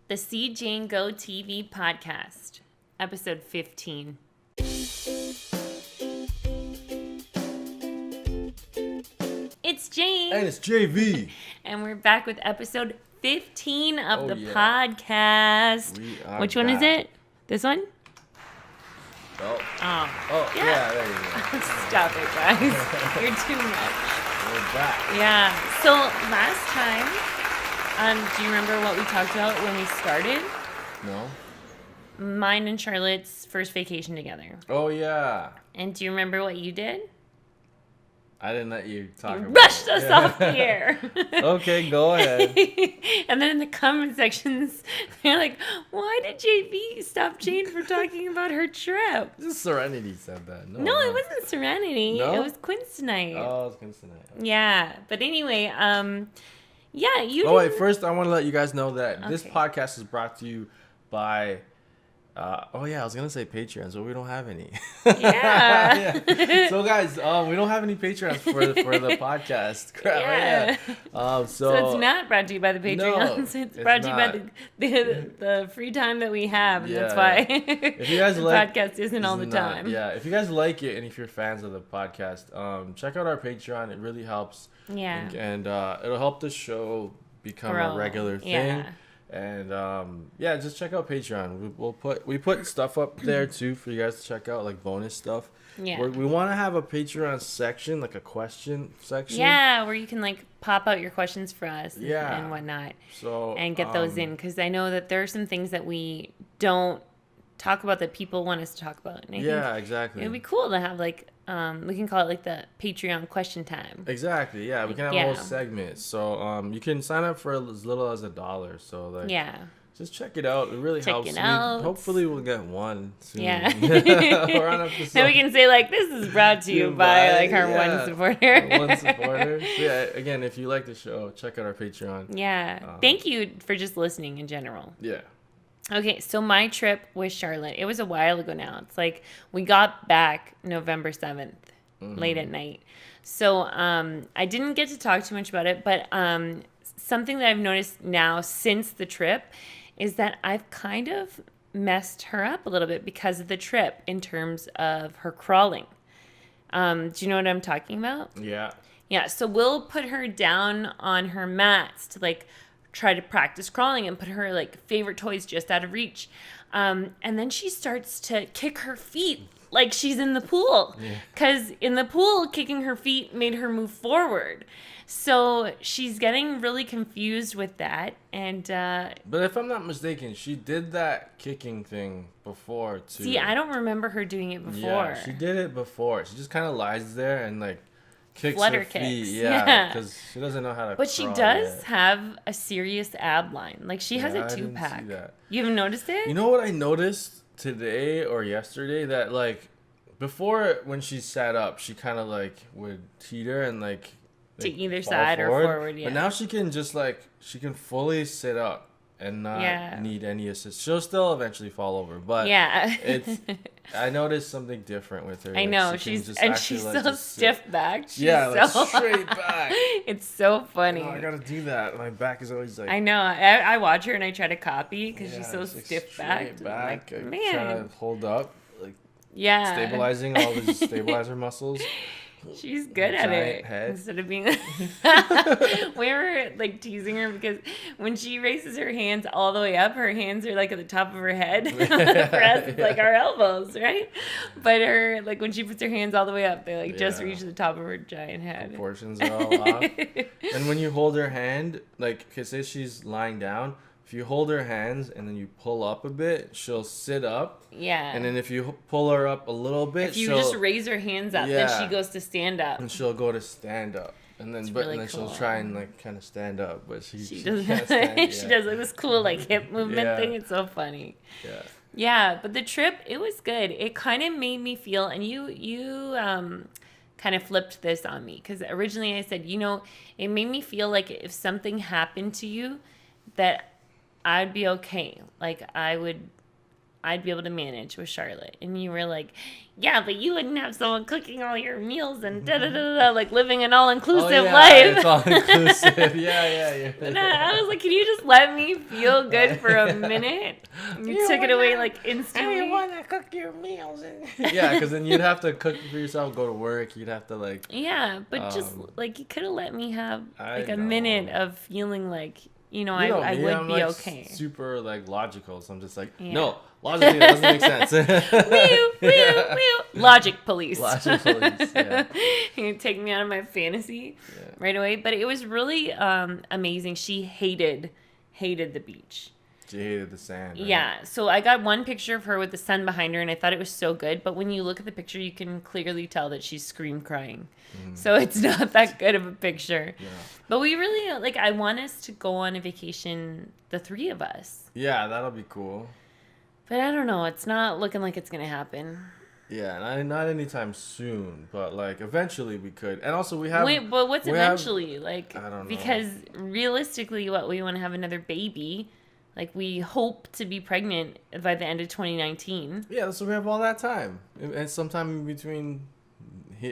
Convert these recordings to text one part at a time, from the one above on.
The See Jane Go TV podcast, episode 15. It's Jane. And it's JV. And we're back with episode 15 of the podcast. Which one is it? This one? Oh, Yeah. There you go. Stop it, guys. You're too much. We're back. Yeah. So last time, do you remember what we talked about when we started? No? Mine and Charlotte's first vacation together. Oh, yeah. And do you remember what you did? I didn't let you talk about Rushed it. us off the air. Okay, go ahead. And then in the comment sections, they're like, why did JV stop Jane from talking about her trip? Just Serenity said that. No, it wasn't Serenity. No? It was Quinn's tonight. Oh, it's Quinn's tonight. Okay. Yeah. But anyway, yeah, you Oh, wait, first I want to let you guys know that this Okay. podcast is brought to you by... I was going to say Patreons, but we don't have any. Yeah. Yeah. So, guys, we don't have any Patreons for the podcast. Crap. Yeah. So it's not brought to you by the Patreons. No, It's brought to you by not. the free time that we have. And that's Yeah, why If you guys the like... podcast isn't all the time. Yeah, if you guys like it and if you're fans of the podcast, check out our Patreon. It really helps. Yeah. And it'll help the show become Grow. a regular thing. Yeah. And just check out Patreon. We put stuff up there too for you guys to check out, like bonus stuff. Yeah. We want to have a Patreon section, like a question section. Yeah, where you can like pop out your questions for us Yeah. and whatnot So and get those in, because I know that there are some things that we don't talk about that people want us to talk about. And I think exactly. it'd be cool to have like we can call it like the Patreon question time. Exactly. Yeah, we can have a whole segment. So you can sign up for as little as $1. So like just check it out. It really helps. It out. Hopefully we'll get one soon. Yeah. We're on episode. Then we can say like this is brought to you by like our one supporter. Our one supporter. So yeah, again, if you like the show, check out our Patreon. Yeah. Thank you for just listening in general. Yeah. Okay, so my trip with Charlotte, it was a while ago now. It's like we got back November 7th, late at night. So I didn't get to talk too much about it, but something that I've noticed now since the trip is that I've kind of messed her up a little bit because of the trip in terms of her crawling. Do you know what I'm talking about? Yeah. Yeah, so we'll put her down on her mats to like try to practice crawling and put her like favorite toys just out of reach. And then she starts to kick her feet like she's in the pool. Because in the pool, kicking her feet made her move forward. So she's getting really confused with that. And But if I'm not mistaken, she did that kicking thing before too. see, I don't remember her doing it before. Yeah, she did it before. She just kind of lies there and like kicks Flutter her feet. kicks. Yeah, because she doesn't know how to. But she crawl does yet. have a serious ab line. Like she has Yeah, a I didn't 2-pack. see that. You haven't noticed it? You know what I noticed today or yesterday? That like before when she sat up, she kind of like would teeter and like To either fall side or forward, yeah. But now she can just like she can fully sit up and not need any assist. She'll still eventually fall over, but yeah. it's I noticed something different with her. I like, know she can she's just and actually, she's like, so just sit. stiff backed. Yeah, so, like straight back. It's so funny. Oh, I gotta do that. My back is always like. I know. I watch her and I try to copy because she's Yeah, so it's, like, stiff straight backed. back. Like, Trying man, to hold up, like yeah, stabilizing all the stabilizer muscles. she's good at Giant it. head. Instead of being, we were like teasing her because when she raises her hands all the way up, her hands are like at the top of her head. For us, it's like our elbows, right? But her like when she puts her hands all the way up, they like just reach the top of her giant head. Proportions are all off. And when you hold her hand, like, okay, say she's lying down. If you hold her hands and then you pull up a bit, she'll sit up. Yeah. And then if you pull her up a little bit, If you she'll, just raise her hands up, then she goes to stand up. and she'll go to stand up. And then, really and then cool. she'll try and like kind of stand up, but she doesn't. can't stand. She Yeah. does like this cool like hip movement Yeah. thing. It's so funny. Yeah. Yeah, but the trip, it was good. It kind of made me feel, and you kind of flipped this on me because originally I said, you know, it made me feel like if something happened to you, that I'd be okay. Like I would I'd be able to manage with Charlotte. And you were like, yeah, but you wouldn't have someone cooking all your meals and da-da-da-da, like living an all-inclusive life. It's all-inclusive. Yeah. And I was like, can you just let me feel good for a minute? You took it away, like, instantly. You want to cook your meals. Yeah, because then you'd have to cook for yourself, go to work. You'd have to, like... Yeah, but just, like, you could have let me have, like, a minute of feeling like... I would be okay. Super like logical, so I'm just like, no, logically that doesn't make sense. Logic police. Logic police. Yeah. You take me out of my fantasy right away. But it was really amazing. She hated the beach. She hated the sand. Right? Yeah. So I got one picture of her with the sun behind her, and I thought it was so good. But when you look at the picture, you can clearly tell that she's scream crying. So it's not that good of a picture. Yeah. But we really, like, I want us to go on a vacation, the three of us. Yeah, that'll be cool. But I don't know. It's not looking like it's going to happen. Yeah, not anytime soon, but, like, eventually we could. And also we have... Wait, but what's eventually? Like, I don't know. Because realistically, we want to have another baby. Like, we hope to be pregnant by the end of 2019. Yeah, so we have all that time. And sometime in between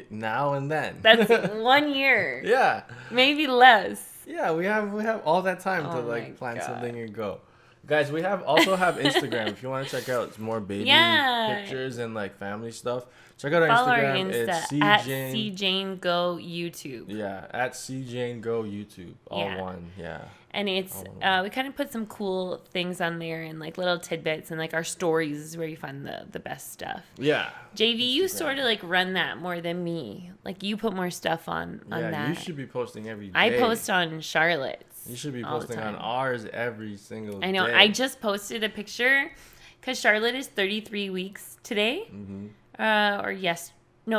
now and then. That's 1 year. Yeah. Maybe less. Yeah, we have all that time to, like, plan something and go. Guys, we also have Instagram. If you want to check out more baby pictures and, like, family stuff, check out our Follow Instagram. Our Insta it's at CJaneGo YouTube. Yeah, at CJaneGo YouTube. All one, yeah. And it's, we kind of put some cool things on there and, like, little tidbits. And, like, our stories is where you find the best stuff. Yeah. JV, you sort of, like, run that more than me. Like, you put more stuff on that. Yeah, you should be posting every day. I post on Charlotte's. You should be posting on ours every single day. I know. I just posted a picture because Charlotte is 33 weeks today. Mm-hmm.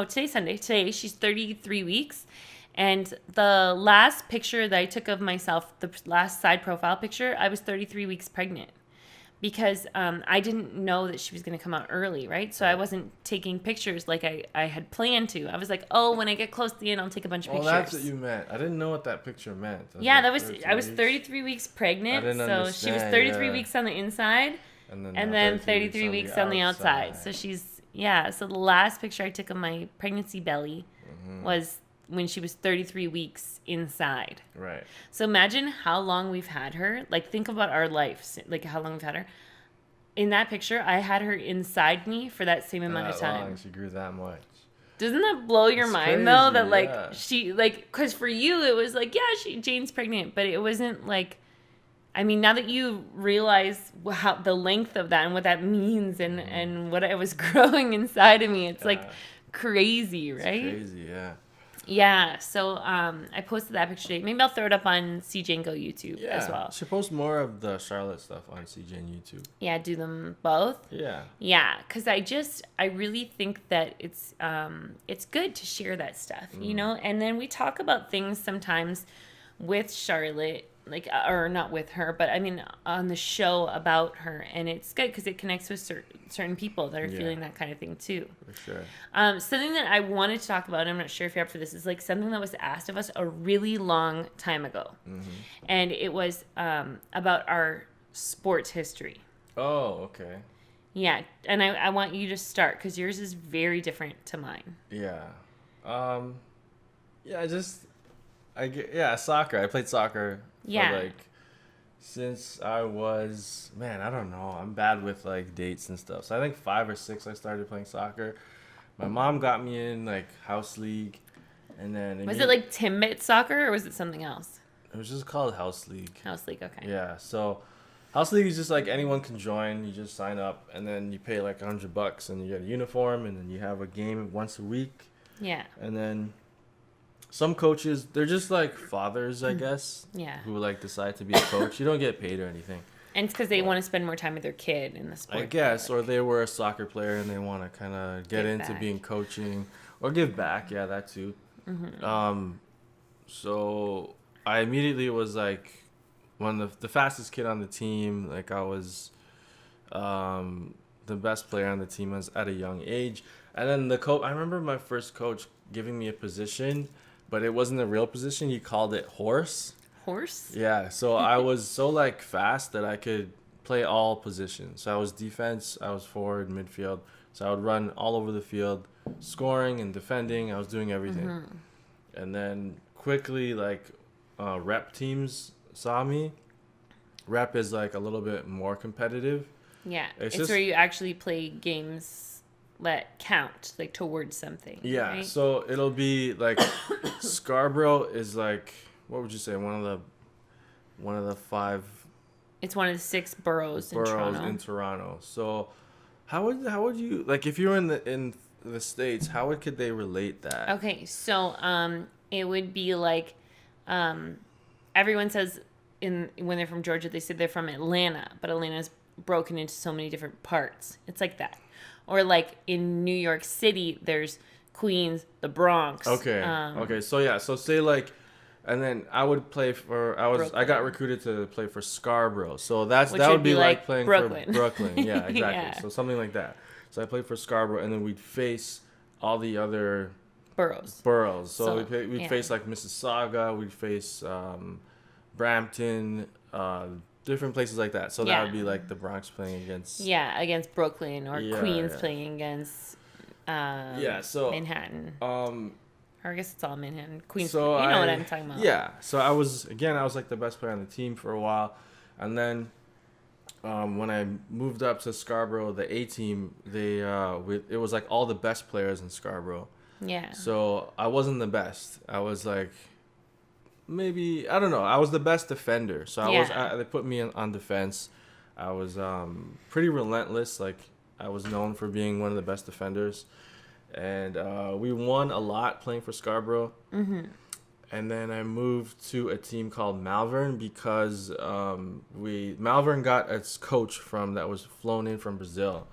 Today's Sunday. Today she's 33 weeks. And the last picture that I took of myself, the last side profile picture, I was 33 weeks pregnant because I didn't know that she was going to come out early, right? So I wasn't taking pictures like I had planned to. I was like, oh, when I get close to the end, I'll take a bunch of pictures. Oh, that's what you meant. I didn't know what that picture meant. I was 33 weeks pregnant. So she was 33 weeks on the inside and then 33 weeks on the outside. So so the last picture I took of my pregnancy belly was when she was 33 weeks inside. Right. So imagine how long we've had her. Like, think about our life, like how long we've had her. In that picture, I had her inside me for that same amount of time. Long. She grew that much. Doesn't that blow your mind, though? That, like, she, like, because for you, it was like, yeah, Jane's pregnant. But it wasn't like, I mean, now that you realize how the length of that and what that means and what it was growing inside of me, it's like crazy, right? It's crazy, yeah. Yeah, so I posted that picture today. Maybe I'll throw it up on CJ and Go YouTube as well. Should post more of the Charlotte stuff on CJ and YouTube. Yeah, do them both. Yeah. Yeah, because I really think that it's good to share that stuff, you know? And then we talk about things sometimes with Charlotte, like, or not with her, but I mean on the show about her, and it's good because it connects with certain people that are feeling that kind of thing too. For sure. Something that I wanted to talk about, and I'm not sure if you're up for this, is like something that was asked of us a really long time ago, and it was about our sports history. Oh, okay. Yeah, and I want you to start because yours is very different to mine. Yeah. Soccer. I played soccer. For since I was, I don't know. I'm bad with like dates and stuff. So I think 5 or 6 I started playing soccer. My mom got me in like house league, and then was it like Timbit soccer or was it something else? It was just called house league. House league, okay. Yeah, so house league is just like anyone can join. You just sign up, and then you pay like $100, and you get a uniform, and then you have a game once a week. Yeah. And then some coaches, they're just like fathers, I guess. Yeah. Who like decide to be a coach. You don't get paid or anything. And it's because they want to spend more time with their kid in the sport. I guess, or they were a soccer player and they want to kind of get into being coaching or give back. Yeah, that too. Mm-hmm. So I immediately was like one of the fastest kid on the team. Like I was the best player on the team at a young age. And then I remember my first coach giving me a position, but it wasn't a real position. He called it horse. Horse? Yeah. So I was so like fast that I could play all positions. So I was defense, I was forward, midfield. So I would run all over the field, scoring and defending. I was doing everything. Mm-hmm. And then quickly, like, rep teams saw me. Rep is like a little bit more competitive. Yeah, it's just where you actually play games that count, like towards something. Yeah, right? So it'll be like Scarborough is like, what would you say, one of the 5. It's one of the 6 boroughs in Toronto. So how would you, like, if you were in the States, could they relate that? Okay, so it would be like everyone says when they're from Georgia, they say they're from Atlanta, but Atlanta's broken into so many different parts. It's like that. Or like in New York City, there's Queens, the Bronx. Okay. So say like, and then I would play for. I got recruited to play for Scarborough. So that would be like playing Brooklyn. For Brooklyn. Yeah, exactly. Yeah. So something like that. So I played for Scarborough, and then we'd face all the other boroughs. So we'd face like Mississauga. We'd face Brampton. Different places like that. So that would be like the Bronx playing against... Yeah, against Brooklyn, or Queens playing against Manhattan. Or I guess it's all Manhattan. Queens, so you know what I'm talking about. Yeah, so I was like the best player on the team for a while. And then when I moved up to Scarborough, the A team, it was like all the best players in Scarborough. Yeah. So I wasn't the best. I was like... Maybe, I don't know. I was the best defender. So they put me on defense. I was pretty relentless. Like, I was known for being one of the best defenders. And we won a lot playing for Scarborough. Mm-hmm. And then I moved to a team called Malvern because Malvern got its coach that was flown in from Brazil.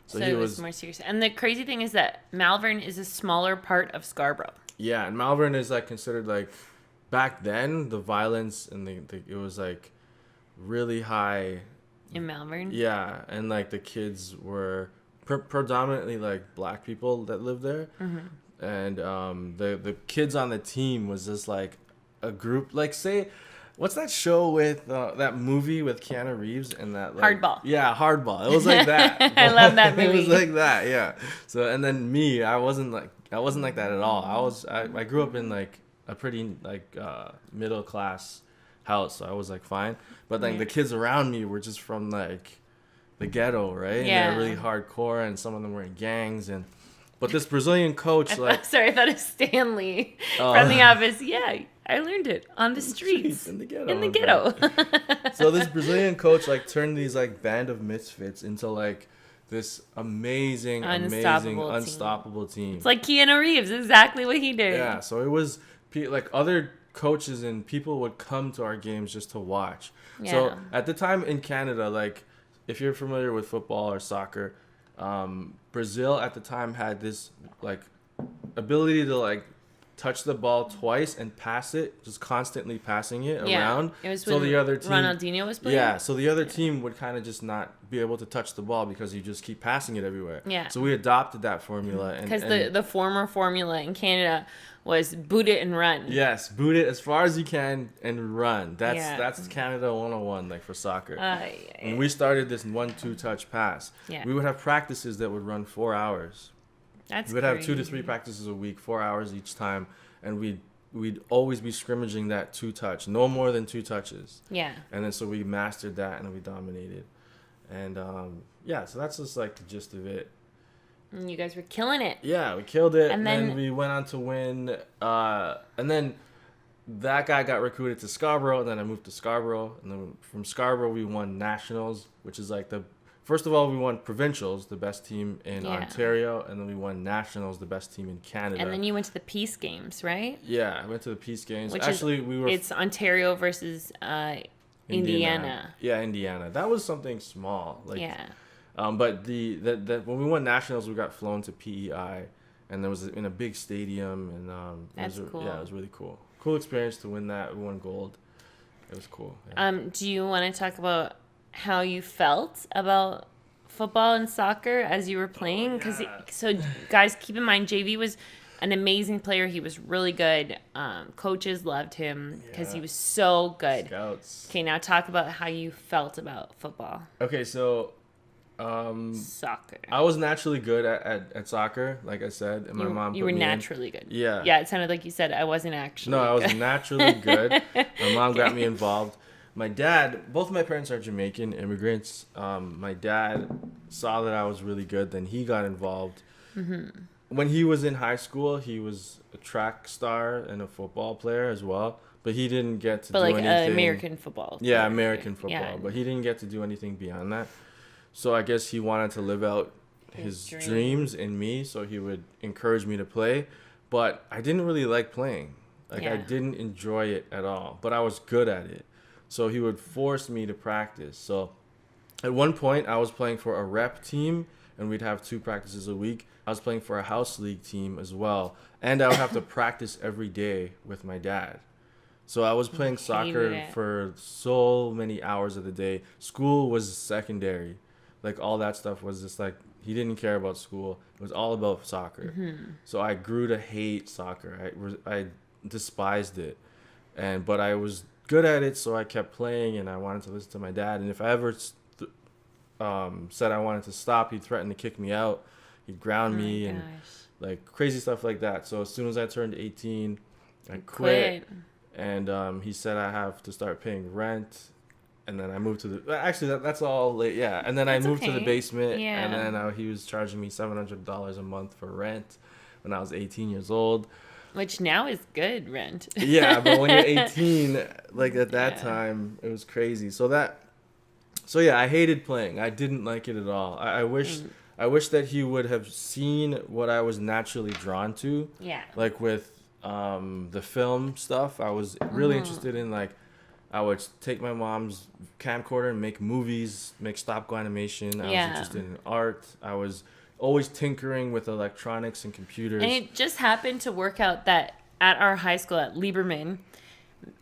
So it was more serious. And the crazy thing is that Malvern is a smaller part of Scarborough. Yeah, and Malvern is like considered like... Back then, the violence and it was like really high in Malvern. Yeah, and like the kids were predominantly like black people that lived there, mm-hmm. And the kids on the team was just like a group. Like, say, what's that show with that movie with Keanu Reeves and that like, Hardball? Yeah, Hardball. It was like that. I love that movie. It was like that. Yeah. So and then me, I wasn't like that at all. I grew up in like a pretty like middle class house, so I was like fine. But then the kids around me were just from like the ghetto, right? Yeah. And they're really hardcore, and some of them were in gangs. But this Brazilian coach, I thought it was Stanley from The Office. Yeah, I learned it on the streets in the ghetto. In the ghetto. So this Brazilian coach like turned these like band of misfits into like this amazing unstoppable team. It's like Keanu Reeves, exactly what he did. Yeah, so it was like other coaches and people would come to our games just to watch. Yeah. So at the time in Canada, like if you're familiar with football or soccer, Brazil at the time had this like ability to like touch the ball twice and pass it, just constantly passing it around. It was when the other team, Ronaldinho was playing. Yeah, so the other team would kind of just not be able to touch the ball because you just keep passing it everywhere. Yeah. So we adopted that formula. Because the former formula in Canada was boot it and run. Yes, boot it as far as you can and run. That's Canada 101, like for soccer. And we started this 1-2 touch pass. Yeah. We would have practices that would run 4 hours. We would have 2 to 3 practices a week, 4 hours each time, and we'd always be scrimmaging that 2 touch, no more than 2 touches. Yeah. And then so we mastered that and we dominated, and so that's just like the gist of it. And you guys were killing it. Yeah, we killed it, and then we went on to win. And then that guy got recruited to Scarborough, and then I moved to Scarborough, and then from Scarborough we won nationals, which is like first of all, we won provincials, the best team in Ontario, and then we won nationals, the best team in Canada. And then you went to the Peace Games, right? Yeah, I went to the Peace Games. It's Ontario versus Indiana. Yeah, Indiana. That was something small. Like, yeah. But when we won nationals, we got flown to PEI, and there was in a big stadium, and that's cool. Yeah, it was really cool. Cool experience to win that. We won gold. It was cool. Yeah. Do you want to talk about how you felt about football and soccer as you were playing? So guys, keep in mind, JV was an amazing player. He was really good. Coaches loved him because he was so good. Scouts. Okay, now talk about how you felt about football. Okay, so soccer. I was naturally good at soccer, like I said, and my mom put you were me naturally good. Yeah. Yeah, it sounded like you said I wasn't actually. No, I was good. naturally good. My mom got me involved. My dad, both of my parents are Jamaican immigrants. My dad saw that I was really good, then he got involved. Mm-hmm. When he was in high school, he was a track star and a football player as well. But he didn't get to do anything. But like American football. Yeah, American football. Yeah. But he didn't get to do anything beyond that. So I guess he wanted to live out his dreams in me, so he would encourage me to play. But I didn't really like playing. I didn't enjoy it at all. But I was good at it. So he would force me to practice. So at one point, I was playing for a rep team, and we'd have 2 practices a week. I was playing for a house league team as well. And I would have to practice every day with my dad. So I was playing soccer for so many hours of the day. School was secondary. Like, all that stuff was just like, he didn't care about school. It was all about soccer. Mm-hmm. So I grew to hate soccer. I despised it. But I was good at it, so I kept playing, and I wanted to listen to my dad. And if I ever said I wanted to stop, he'd threaten to kick me out. He'd ground me and like crazy stuff like that. So as soon as I turned 18, I quit. And he said I have to start paying rent. And then I moved to the... Actually, that's all late. Yeah. And then I moved to the basement. Yeah. And then he was charging me $700 a month for rent when I was 18 years old. Which now is good rent. Yeah, but when you're 18, like at that time, it was crazy. So yeah, I hated playing. I didn't like it at all. I wish that he would have seen what I was naturally drawn to. Yeah. Like with the film stuff, I was really interested in, like, I would take my mom's camcorder and make movies, make stop-go animation. I was interested in art. I was always tinkering with electronics and computers. And it just happened to work out that at our high school at Lieberman,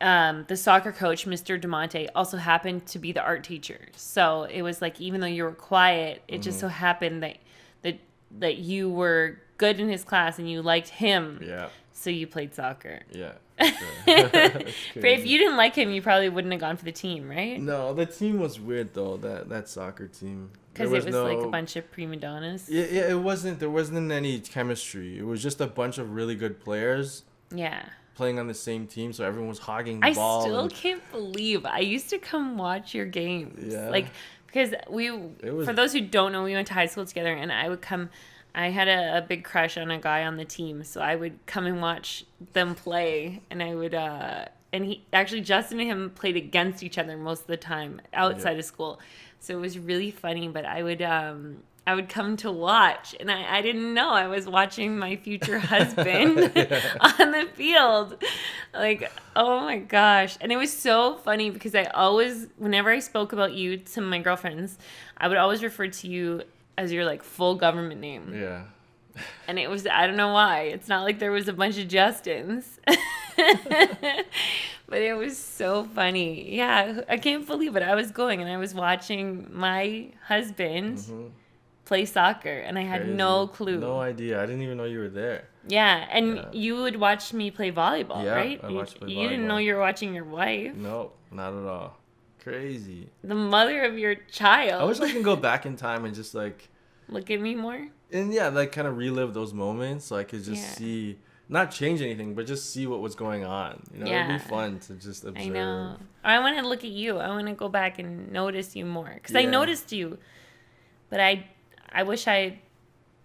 the soccer coach, Mr. DeMonte, also happened to be the art teacher. So it was like, even though you were quiet, it just so happened that you were good in his class and you liked him. Yeah. So you played soccer. Yeah. But if you didn't like him, you probably wouldn't have gone for the team, right? No, the team was weird though. That soccer team. Because it was like a bunch of prima donnas. Yeah, it wasn't. There wasn't any chemistry. It was just a bunch of really good players. Yeah. Playing on the same team, so everyone was hogging the ball. I still can't believe I used to come watch your games. Yeah. Like, because for those who don't know, we went to high school together, and I would come. I had a big crush on a guy on the team, so I would come and watch them play, and I would and he actually, Justin and him played against each other most of the time outside of school, so it was really funny. But I would come to watch, and I didn't know I was watching my future husband on the field. Like, oh my gosh. And it was so funny because whenever I spoke about you to my girlfriends, I would always refer to you as your like full government name. Yeah. And it was, I don't know why. It's not like there was a bunch of Justins. But it was so funny. Yeah, I can't believe it. I was going and I was watching my husband play soccer, and I had no clue. No idea. I didn't even know you were there. Yeah, and you would watch me play volleyball, right? I watched play volleyball. You didn't know you were watching your wife. No, not at all. Crazy. The mother of your child. I wish I can go back in time and just like look at me more. And yeah, like kind of relive those moments so I could just see, not change anything, but just see what was going on. You know, it'd be fun to just observe. I know. I want to look at you. I want to go back and notice you more, because I noticed you, but I wish I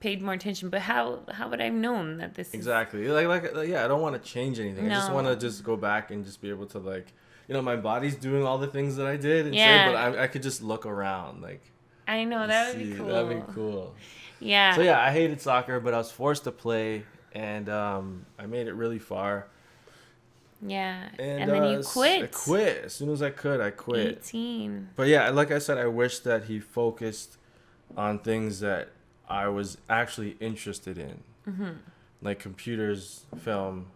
paid more attention. But how would I have known that this? Exactly. Like I don't want to change anything. No. I just want to just go back and just be able to, like, you know, my body's doing all the things that I did and said, but I could just look around, like. I know, that would be cool. That'd be cool. Yeah. So yeah, I hated soccer, but I was forced to play, and I made it really far. Yeah. And then you quit. I quit. As soon as I could, I quit. 18. But yeah, like I said, I wish that he focused on things that I was actually interested in. Mm-hmm. Like computers, film,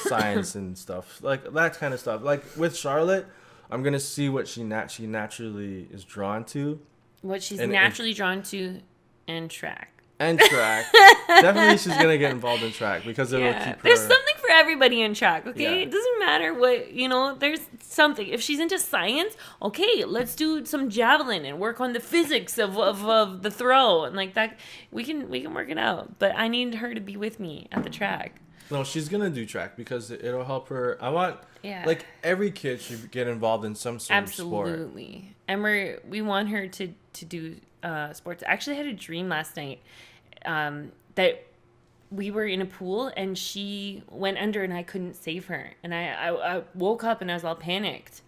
science and stuff. Like that kind of stuff. Like with Charlotte, I'm going to see what she naturally is drawn to. What she's naturally drawn to, and track. and track. Definitely she's going to get involved in track because it will keep her... There's something for everybody in track, okay? Yeah. It doesn't matter what, there's something. If she's into science, okay, let's do some javelin and work on the physics of the throw. And like that, we can work it out. But I need her to be with me at the track. No, she's going to do track because it'll help her. I want, like, every kid should get involved in some sort of sport. Absolutely. And we want her to do sports. I actually had a dream last night that we were in a pool and she went under and I couldn't save her. And I woke up and I was all panicked.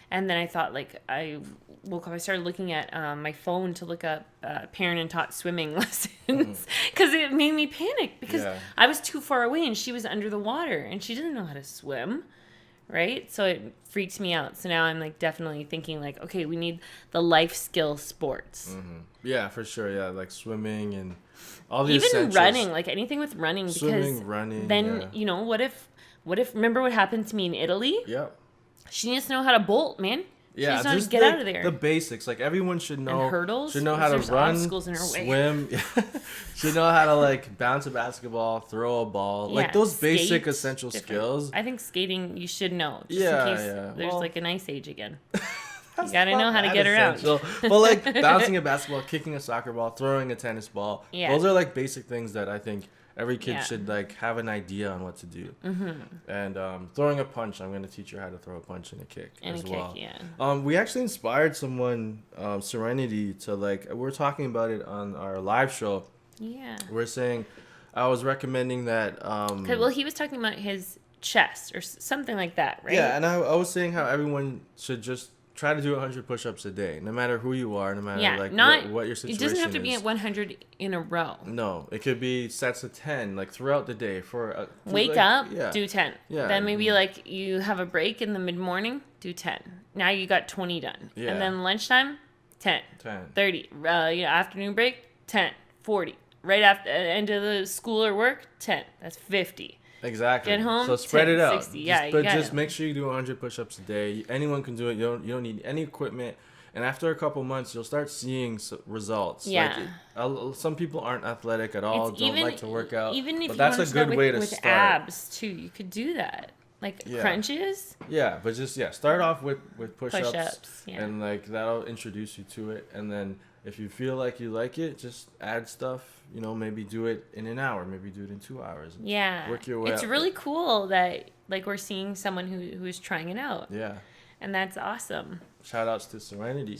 And then I thought, like, I woke up, I started looking at my phone to look up parent and taught swimming lessons because it made me panic because I was too far away and she was under the water and she didn't know how to swim, right? So it freaked me out. So now I'm like definitely thinking like, okay, we need the life skill sports. Mm-hmm. Yeah, for sure. Yeah, like swimming and all the even essentials. Running, like anything with running, Swimming, because running, then what if remember what happened to me in Italy? Yep. She needs to know how to bolt, man. Yeah, she needs to get out of there. The basics, like everyone should know. And hurdles. Should know how to run, obstacles in her swim. Should know how to like bounce a basketball, throw a ball, like those basic essential skills. I think skating you should know, just in case there's like an ice age again. You gotta know how to get around. But like bouncing a basketball, kicking a soccer ball, throwing a tennis ball, those are like basic things that I think every kid should like have an idea on what to do. Mm-hmm. And throwing a punch, I'm going to teach her how to throw a punch and a kick as well. We actually inspired someone, Serenity, to like, we're talking about it on our live show. Yeah. We're saying, I was recommending that. Well, he was talking about his chest or something like that, right? Yeah, and I was saying how everyone should just try to do 100 push-ups a day, no matter who you are, no matter what your situation is. It doesn't have to be at 100 in a row. No, it could be sets of 10, like throughout the day. Wake up, do 10. Yeah. Then maybe like you have a break in the mid-morning, do 10. Now you got 20 done. Yeah. And then lunchtime, 10. 30. Afternoon break, 10. 40. Right after end of the school or work, 10. That's 50. Exactly. Get home. So spread 10, it out. 60. But just make sure you do 100 push-ups a day. Anyone can do it. You don't need any equipment. And after a couple months, you'll start seeing results. Yeah. Like some people aren't athletic at all. Don't like to work out. Even if but that's a good way to start. With abs too, you could do that. Like crunches. Yeah, but just start off with push-ups. And like that'll introduce you to it. And then if you feel like you like it, just add stuff. Maybe do it in an hour, maybe do it in 2 hours. Yeah. Work your way It's really cool that like we're seeing someone who is trying it out. Yeah. And that's awesome. Shout outs to Serenity.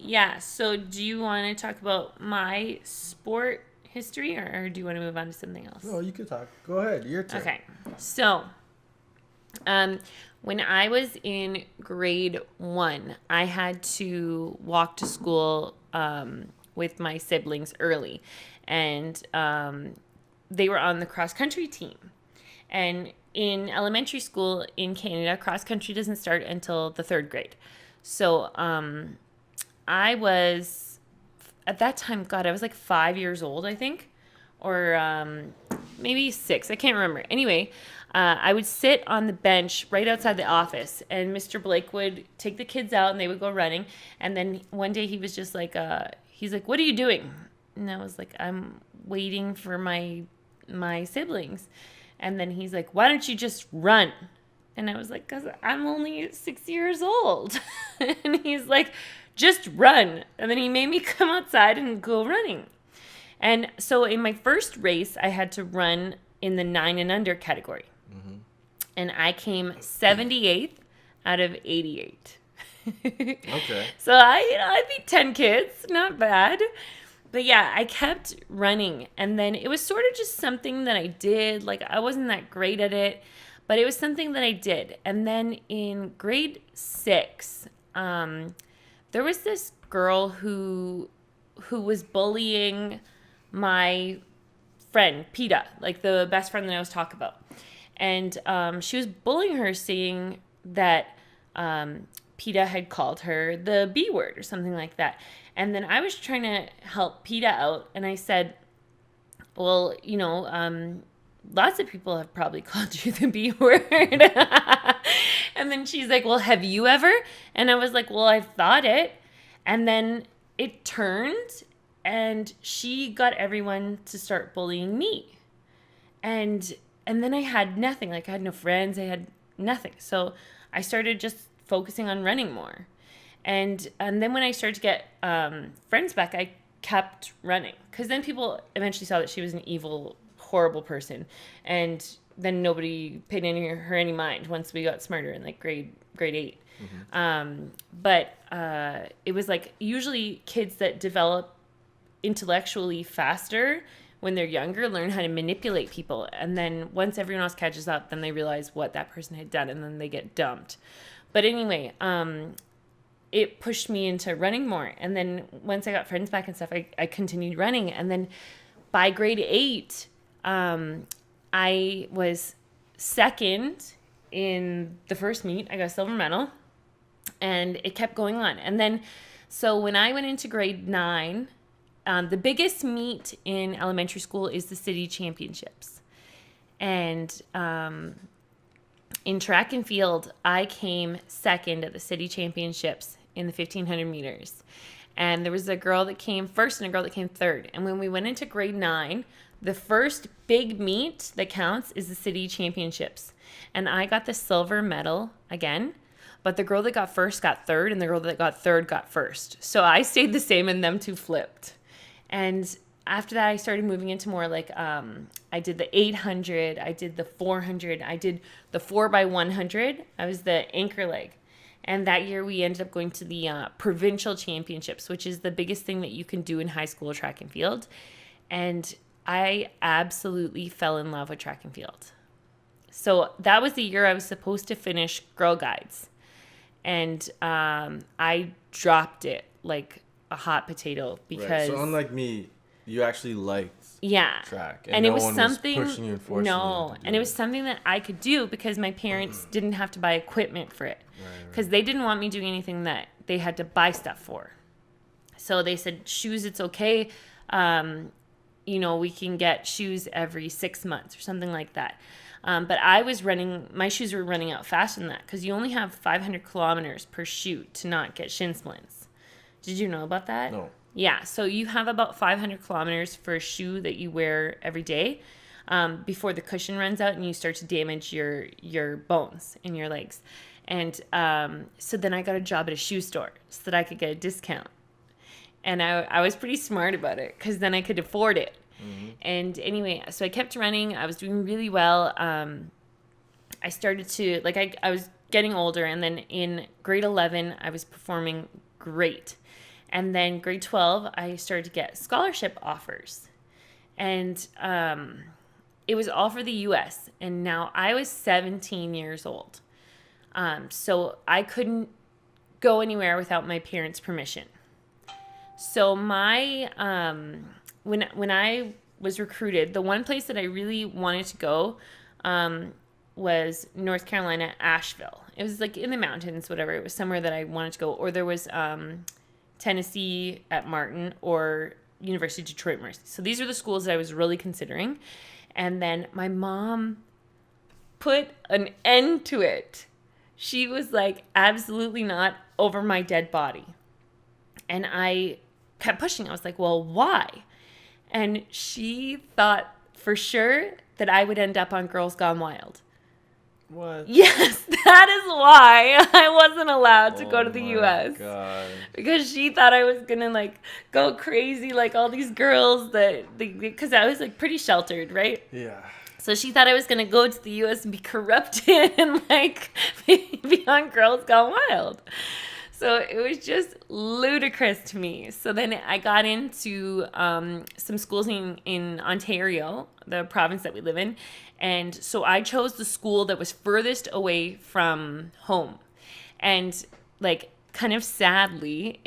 Yeah. So do you want to talk about my sport history or do you want to move on to something else? No, you can talk. Go ahead. Your turn. Okay. So when I was in grade 1, I had to walk to school with my siblings early, and they were on the cross country team. And in elementary school in Canada, cross country doesn't start until the 3rd grade. So I was at that time, I was like 5 years old, I think, or maybe 6. I can't remember. Anyway, I would sit on the bench right outside the office, and Mr. Blake would take the kids out, and they would go running. And then one day he was just like, he's like, "What are you doing?" And I was like, "I'm waiting for my siblings." And then he's like, "Why don't you just run?" And I was like, "'Cause I'm only 6 years old." And he's like, "Just run." And then he made me come outside and go running. And so in my first race, I had to run in the 9 and under category. Mm-hmm. And I came 78th out of 88. Okay. So I beat 10 kids, not bad. But yeah, I kept running. And then it was sort of just something that I did. Like I wasn't that great at it, but it was something that I did. And then in grade 6, there was this girl who was bullying my friend, Peta, like the best friend that I was talking about. And she was bullying her, saying that Peta had called her the B word or something like that. And then I was trying to help Peta out, and I said, well, lots of people have probably called you the B word. And then she's like, well, have you ever? And I was like, well, I've thought it. And then it turned, and she got everyone to start bullying me. And then I had nothing. Like, I had no friends. I had nothing. So I started just focusing on running more. And then when I started to get friends back, I kept running. Because then people eventually saw that she was an evil, horrible person. And then nobody paid her any mind once we got smarter in, like, grade 8. Mm-hmm. But it was, like, usually kids that develop intellectually faster when they're younger learn how to manipulate people, and then once everyone else catches up, then they realize what that person had done, and then they get dumped. But anyway, it pushed me into running more, and then once I got friends back and stuff, I continued running, and then by grade 8 I was second in the first meet. I got a silver medal, and it kept going on. And then so when I went into grade 9, the biggest meet in elementary school is the city championships. And in track and field, I came second at the city championships in the 1,500 meters. And there was a girl that came first and a girl that came third. And when we went into grade 9, the first big meet that counts is the city championships. And I got the silver medal again. But the girl that got first got third, and the girl that got third got first. So I stayed the same, and them two flipped. And after that, I started moving into more like, I did the 800, I did the 400, I did the 4x100. I was the anchor leg. And that year we ended up going to the provincial championships, which is the biggest thing that you can do in high school track and field. And I absolutely fell in love with track and field. So that was the year I was supposed to finish Girl Guides. And I dropped it like a hot potato because... Right. So unlike me, you actually liked track. And no it was one something... was pushing you and forcing you to do and it was something that I could do because my parents didn't have to buy equipment for it. Because they didn't want me doing anything that they had to buy stuff for. So they said, shoes, it's okay. We can get shoes every 6 months or something like that. But my shoes were running out faster than that because you only have 500 kilometers per shoe to not get shin splints. Did you know about that? No. Yeah, so you have about 500 kilometers for a shoe that you wear every day before the cushion runs out and you start to damage your bones in your legs. And so then I got a job at a shoe store so that I could get a discount. And I was pretty smart about it because then I could afford it. Mm-hmm. And anyway, so I kept running. I was doing really well. I started to, I was getting older. And then in grade 11, I was performing great. And then grade 12, I started to get scholarship offers. And it was all for the U.S. And now I was 17 years old. So I couldn't go anywhere without my parents' permission. So my when I was recruited, the one place that I really wanted to go was North Carolina, Asheville. It was like in the mountains, whatever. It was somewhere that I wanted to go. Or there was Tennessee at Martin or University of Detroit Mercy. So these are the schools that I was really considering. And then my mom put an end to it. She was like, absolutely not, over my dead body. And I kept pushing. I was like, well, why? And she thought for sure that I would end up on Girls Gone Wild. What? Yes, that is why I wasn't allowed to go to the U.S. God. Because she thought I was going to go crazy like all these girls because I was pretty sheltered, right? Yeah. So she thought I was going to go to the U.S. and be corrupted and be on Girls Gone Wild. So it was just ludicrous to me. So then I got into some schools in Ontario, the province that we live in. And so I chose the school that was furthest away from home. And kind of sadly,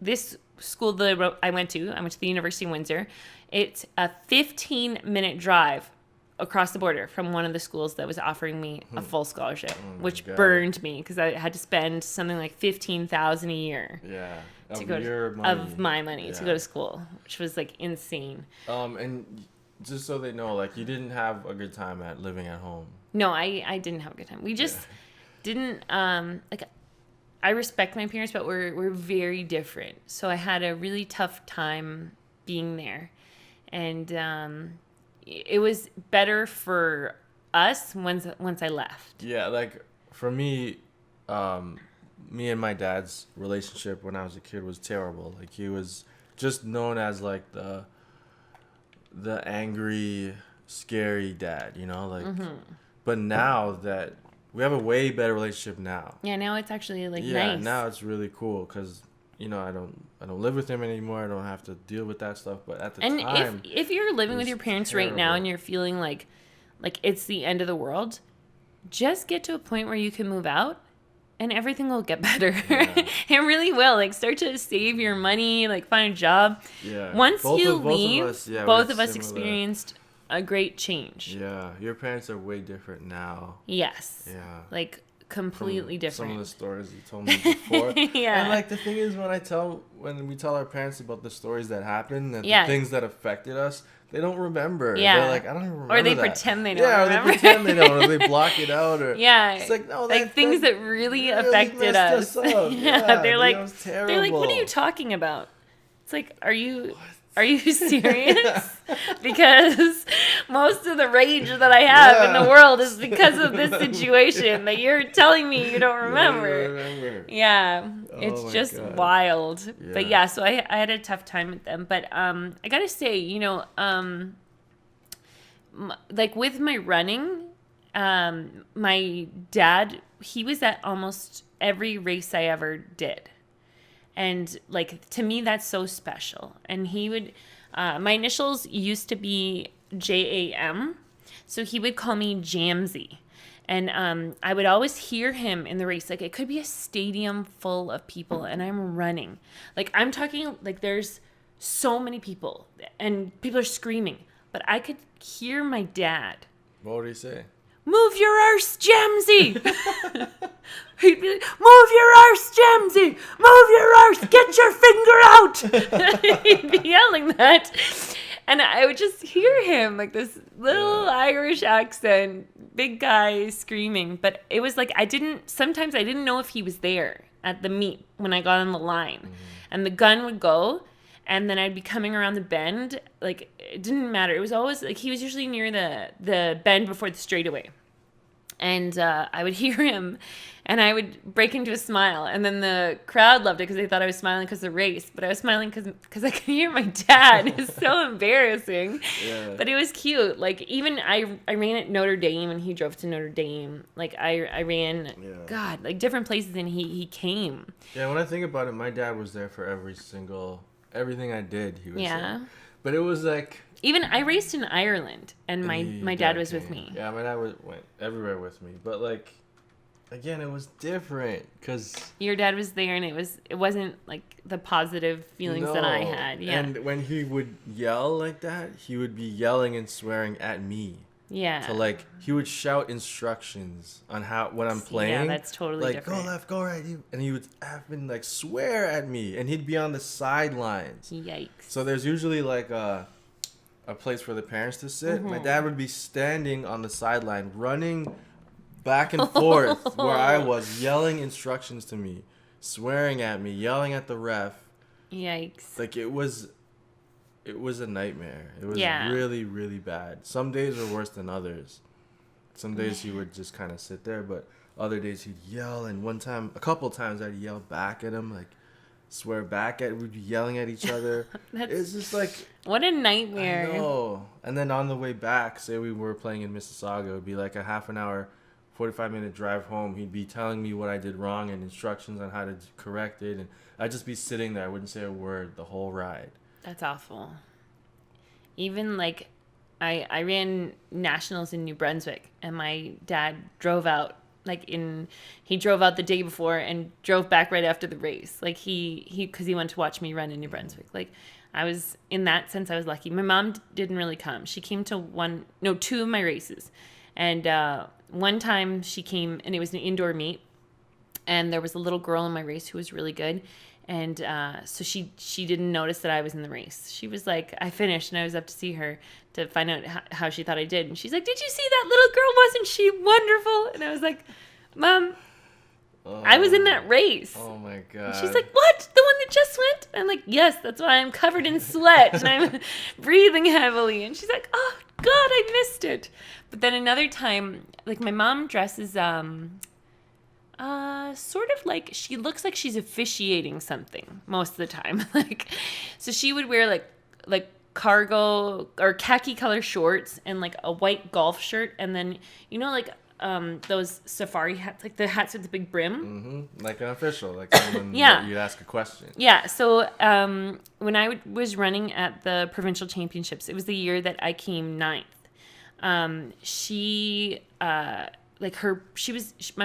this school that I went to the University of Windsor. It's a 15-minute drive across the border from one of the schools that was offering me a full scholarship, which burned me because I had to spend something like $15,000 a year. Yeah, of my money to go to school, which was insane. And just so they know, you didn't have a good time at living at home. No, I didn't have a good time. We just didn't I respect my parents, but we're very different. So I had a really tough time being there. And it was better for us once I left. Yeah, like for me, me and my dad's relationship when I was a kid was terrible. Like he was just known as like the angry, scary dad, you know, like. But now that we have a way better relationship now. Yeah, now it's actually like nice. Yeah, now it's really cool because you know I don't live with him anymore. I don't have to deal with that stuff. But at the time, and if you're living with your parents right now and you're feeling like it's the end of the world, just get to a point where you can move out. And everything will get better. Yeah. It really will. Like, start to save your money, like, find a job. Yeah. Once you leave, both of us experienced a great change. Yeah. Your parents are way different now. Yes. Yeah. Like, completely different. Some of the stories you told me before. Yeah. And, like, the thing is, when we tell our parents about the stories that happened, and the things that affected us, they don't remember. Yeah. They're like, I don't even remember. Or they pretend they don't remember. Yeah, or they pretend they don't, or they block it out. Or yeah. It's like, no, like things that really affected us. Yeah, they're like, what are you talking about? It's like, are you serious? Because most of the rage that I have in the world is because of this situation that you're telling me you don't remember. Yeah, it's just wild. Yeah. But yeah, so I had a tough time with them. But I gotta say, you know, like with my running, my dad, he was at almost every race I ever did. And like, to me, that's so special. And he would, my initials used to be JAM. So he would call me Jamsy. And I would always hear him in the race. Like, it could be a stadium full of people and I'm running. Like, I'm talking, like, there's so many people and people are screaming. But I could hear my dad. What would he say? Move your arse, Jamsy! He'd be like, move your arse, Jamsy! Move your arse! Get your finger out! He'd be yelling that. And I would just hear him, like this little Irish accent, big guy screaming. But it was like, sometimes I didn't know if he was there at the meet when I got on the line. Mm-hmm. And the gun would go, and then I'd be coming around the bend. Like, it didn't matter. It was always, like, he was usually near the bend before the straightaway. And I would hear him, and I would break into a smile. And then the crowd loved it because they thought I was smiling because of the race. But I was smiling because I could hear my dad. It's so embarrassing. Yeah. But it was cute. Like, even I ran at Notre Dame, and he drove to Notre Dame. Like, I ran, God, like, different places, and he came. Yeah, when I think about it, my dad was there for everything I did. He was there. But it was like... Even I raced in Ireland, and my dad was with me. Yeah, my dad went everywhere with me. But, like, again, it was different because... Your dad was there, and it wasn't, like, the positive feelings that I had. Yeah. And when he would yell like that, he would be yelling and swearing at me. Yeah. So, like, he would shout instructions on when I'm playing. Yeah, that's totally like, different. Go left, go right. And he would happen, like, swear at me. And he'd be on the sidelines. Yikes. So there's usually, like, a place for the parents to sit. Mm-hmm. My dad would be standing on the sideline, running back and forth where I was, yelling instructions to me, swearing at me, yelling at the ref. Yikes. Like, it was a nightmare. It was really, really bad. Some days were worse than others. Some days he would just kind of sit there, but other days he'd yell. And a couple times I'd yell back at him, like, swear back at, we'd be yelling at each other. It's just like... What a nightmare. I know. And then on the way back, say we were playing in Mississauga, it would be like a half an hour, 45-minute drive home. He'd be telling me what I did wrong and instructions on how to correct it. And I'd just be sitting there. I wouldn't say a word the whole ride. That's awful. Even, like, I ran nationals in New Brunswick, and my dad drove out. He drove out the day before and drove back right after the race. Like, because he wanted to watch me run in New Brunswick. Like, in that sense, I was lucky. My mom didn't really come. She came to two of my races. And one time she came, and it was an indoor meet. And there was a little girl in my race who was really good. And so she didn't notice that I was in the race. She was like, I finished, and I was up to see her to find out how she thought I did. And she's like, did you see that little girl? Wasn't she wonderful? And I was like, Mom, I was in that race. Oh, my God. And she's like, what? The one that just went? I'm like, yes, that's why I'm covered in sweat and I'm breathing heavily. And she's like, oh, God, I missed it. But then another time, like my mom dresses sort of like, she looks like she's officiating something most of the time. Like, so she would wear like cargo or khaki color shorts and like a white golf shirt. And then, you know, like those safari hats, like the hats with the big brim. Like an official, like someone you'd ask a question. Yeah. So when I was running at the provincial championships, it was the year that I came ninth. My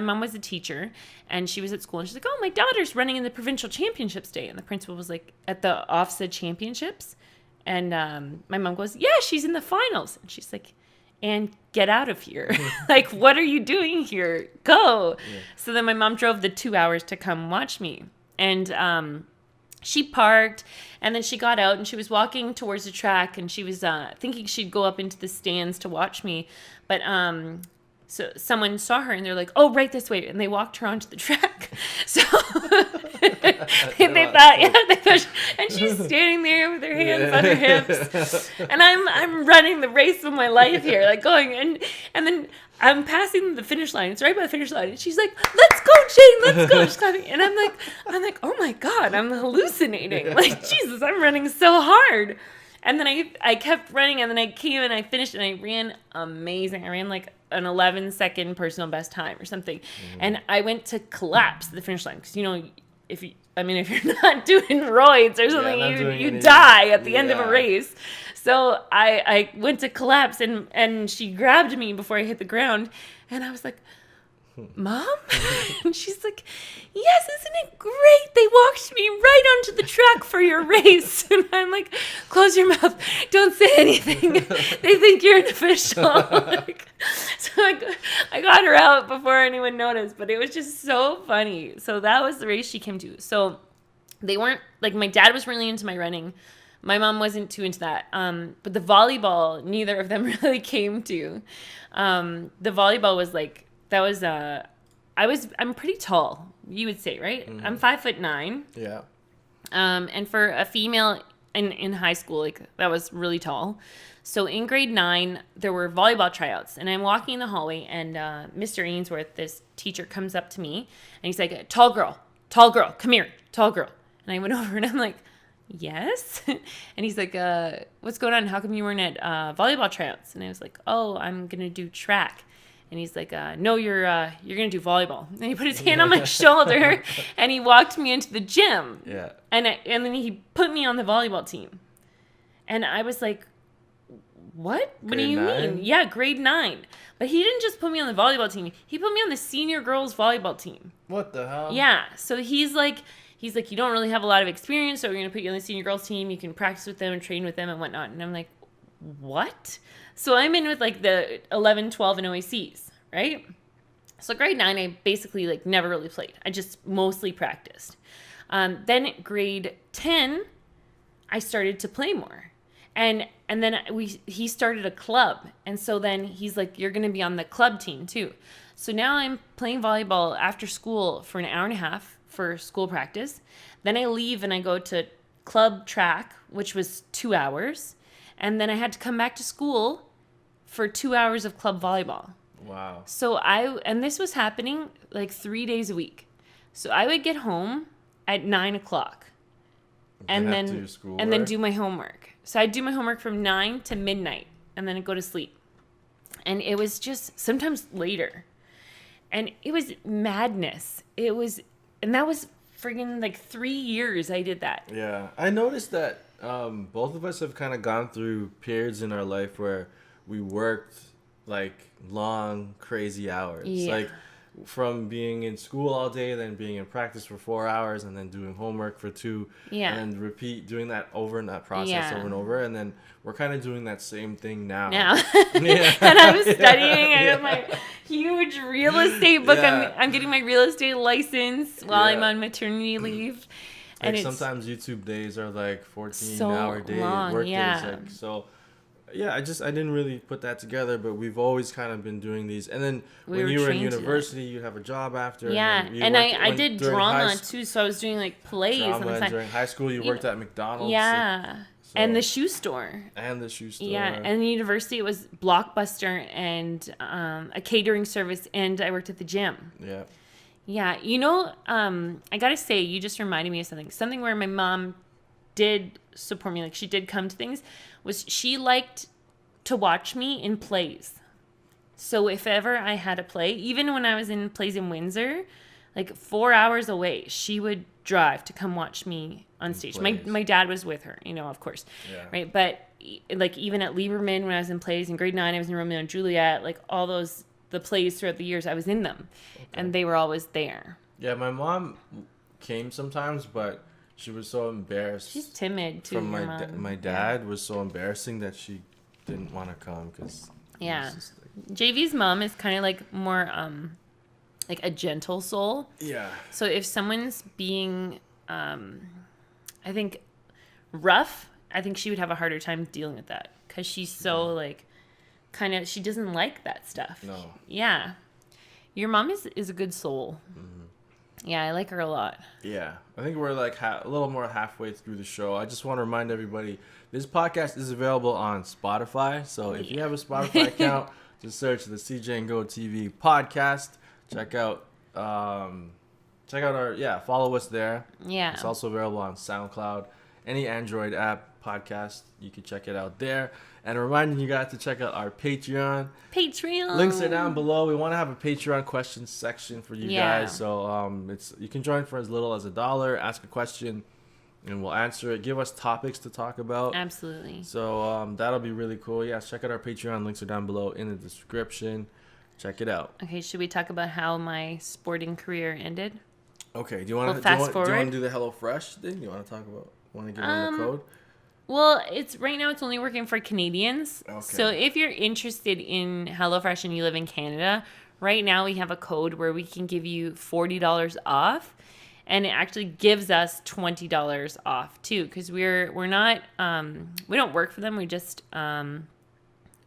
mom was a teacher and she was at school and she's like, oh, my daughter's running in the provincial championships day. And the principal was like, at the OFSA championships. And my mom goes, yeah, she's in the finals. And she's like, and get out of here. Like, what are you doing here? Go. Yeah. So then my mom drove the 2 hours to come watch me. And she parked and then she got out and she was walking towards the track and she was thinking she'd go up into the stands to watch me. But so someone saw her and they're like, oh, right this way. And they walked her onto the track. So they thought, and she's standing there with her hands on her hips. And I'm running the race of my life here, like going, and then I'm passing the finish line. It's right by the finish line. And she's like, let's go, Jane, let's go. She's clapping. And I'm like, oh my God, I'm hallucinating. Like, Jesus, I'm running so hard. And then I kept running and then I came and I finished and I ran amazing. I ran like an 11-second personal best time or something. And I went to collapse at the finish line. Because, you know, if you're not doing roids or something, you die at the end of a race. So I went to collapse and she grabbed me before I hit the ground. And I was like, Mom? And she's like, yes, isn't it great? They walked me right onto the track for your race. And I'm like, close your mouth. Don't say anything. They think you're an official. So I got her out before anyone noticed, but it was just so funny. So that was the race she came to. So they weren't, like, my dad was really into my running. My mom wasn't too into that. But the volleyball, neither of them really came to. The volleyball was like, I'm pretty tall, you would say, right? Mm-hmm. I'm 5'9". Yeah. And for a female in high school, like, that was really tall. So in grade 9, there were volleyball tryouts, and I'm walking in the hallway, and Mr. Ainsworth, this teacher, comes up to me, and he's like, tall girl, come here, tall girl. And I went over, and I'm like, yes. And he's like, what's going on? How come you weren't at volleyball tryouts? And I was like, oh, I'm gonna do track. And he's like, no, you're going to do volleyball. And he put his hand on my shoulder and he walked me into the gym. Yeah. And then he put me on the volleyball team. And I was like, what? What do you mean? Yeah, grade 9. But he didn't just put me on the volleyball team. He put me on the senior girls volleyball team. What the hell? Yeah. So he's like, you don't really have a lot of experience, so we're going to put you on the senior girls team. You can practice with them and train with them and whatnot. And I'm like, what? So I'm in with like the 11, 12, and OACs, right? So grade 9, I basically like never really played. I just mostly practiced. Then grade 10, I started to play more. And then he started a club. And so then he's like, you're going to be on the club team too. So now I'm playing volleyball after school for an hour and a half for school practice. Then I leave and I go to club track, which was 2 hours. And then I had to come back to school for 2 hours of club volleyball. Wow. So and this was happening like 3 days a week. So I would get home at 9 o'clock and then do my homework. So I'd do my homework from 9 to midnight and then I'd go to sleep. And it was just sometimes later. And it was madness. And that was friggin' like 3 years I did that. Yeah. I noticed that both of us have kind of gone through periods in our life where we worked like long, crazy hours. Yeah. Like from being in school all day, then being in practice for 4 hours, and then doing homework for 2, and then doing that over and that process over and over. And then we're kind of doing that same thing now. Yeah. And I'm studying. I have my huge real estate book. Yeah. I'm getting my real estate license while I'm on maternity leave. Like, and sometimes YouTube days are like 14-hour day work days. Like, so Yeah, I didn't really put that together, but we've always kind of been doing these. And then when you were in university, you have a job after. Yeah, and I did drama too, so I was doing like plays. Drama, and during high school, you worked at McDonald's. Yeah. So. And the shoe store. Yeah, and the university, it was Blockbuster and a catering service, and I worked at the gym. Yeah. Yeah, you know, I gotta say, you just reminded me of something where my mom did support me, like she did come to things, was she liked to watch me in plays. So if ever I had a play, even when I was in plays in Windsor, like 4 hours away, she would drive to come watch me on stage. My dad was with her, you know, of course. Yeah. Right. But like even at Lieberman, when I was in plays in grade 9, I was in Romeo and Juliet, like all the plays throughout the years, I was in them. Okay. And they were always there. Yeah, my mom came sometimes, but she was so embarrassed. She's timid too. My dad was so embarrassing that she didn't want to come because. Yeah. JV's mom is kind of like more like a gentle soul. Yeah. So if someone's being I think rough, I think she would have a harder time dealing with that because she's so like kind of, she doesn't like that stuff. No. Yeah. Your mom is a good soul. Mm-hmm. Yeah, I like her a lot. Yeah. I think we're like a little more halfway through the show. I just want to remind everybody, this podcast is available on Spotify. So if you have a Spotify account, just search the CJ and Go TV podcast. Check out our, follow us there. Yeah. It's also available on SoundCloud. Any Android app podcast, you can check it out there. And reminding you guys to check out our Patreon. Links are down below. We want to have a Patreon questions section for you guys. So you can join for as little as $1, ask a question, and we'll answer it. Give us topics to talk about. Absolutely. So that'll be really cool. Yeah, check out our Patreon. Links are down below in the description. Check it out. Okay, should we talk about how my sporting career ended? Okay, do you want to do the HelloFresh thing? Do you want to talk about? Want to give them the code? Well, right now it's only working for Canadians. Okay. So if you're interested in HelloFresh and you live in Canada, right now we have a code where we can give you $40 off, and it actually gives us $20 off too, because we're not we don't work for them. We just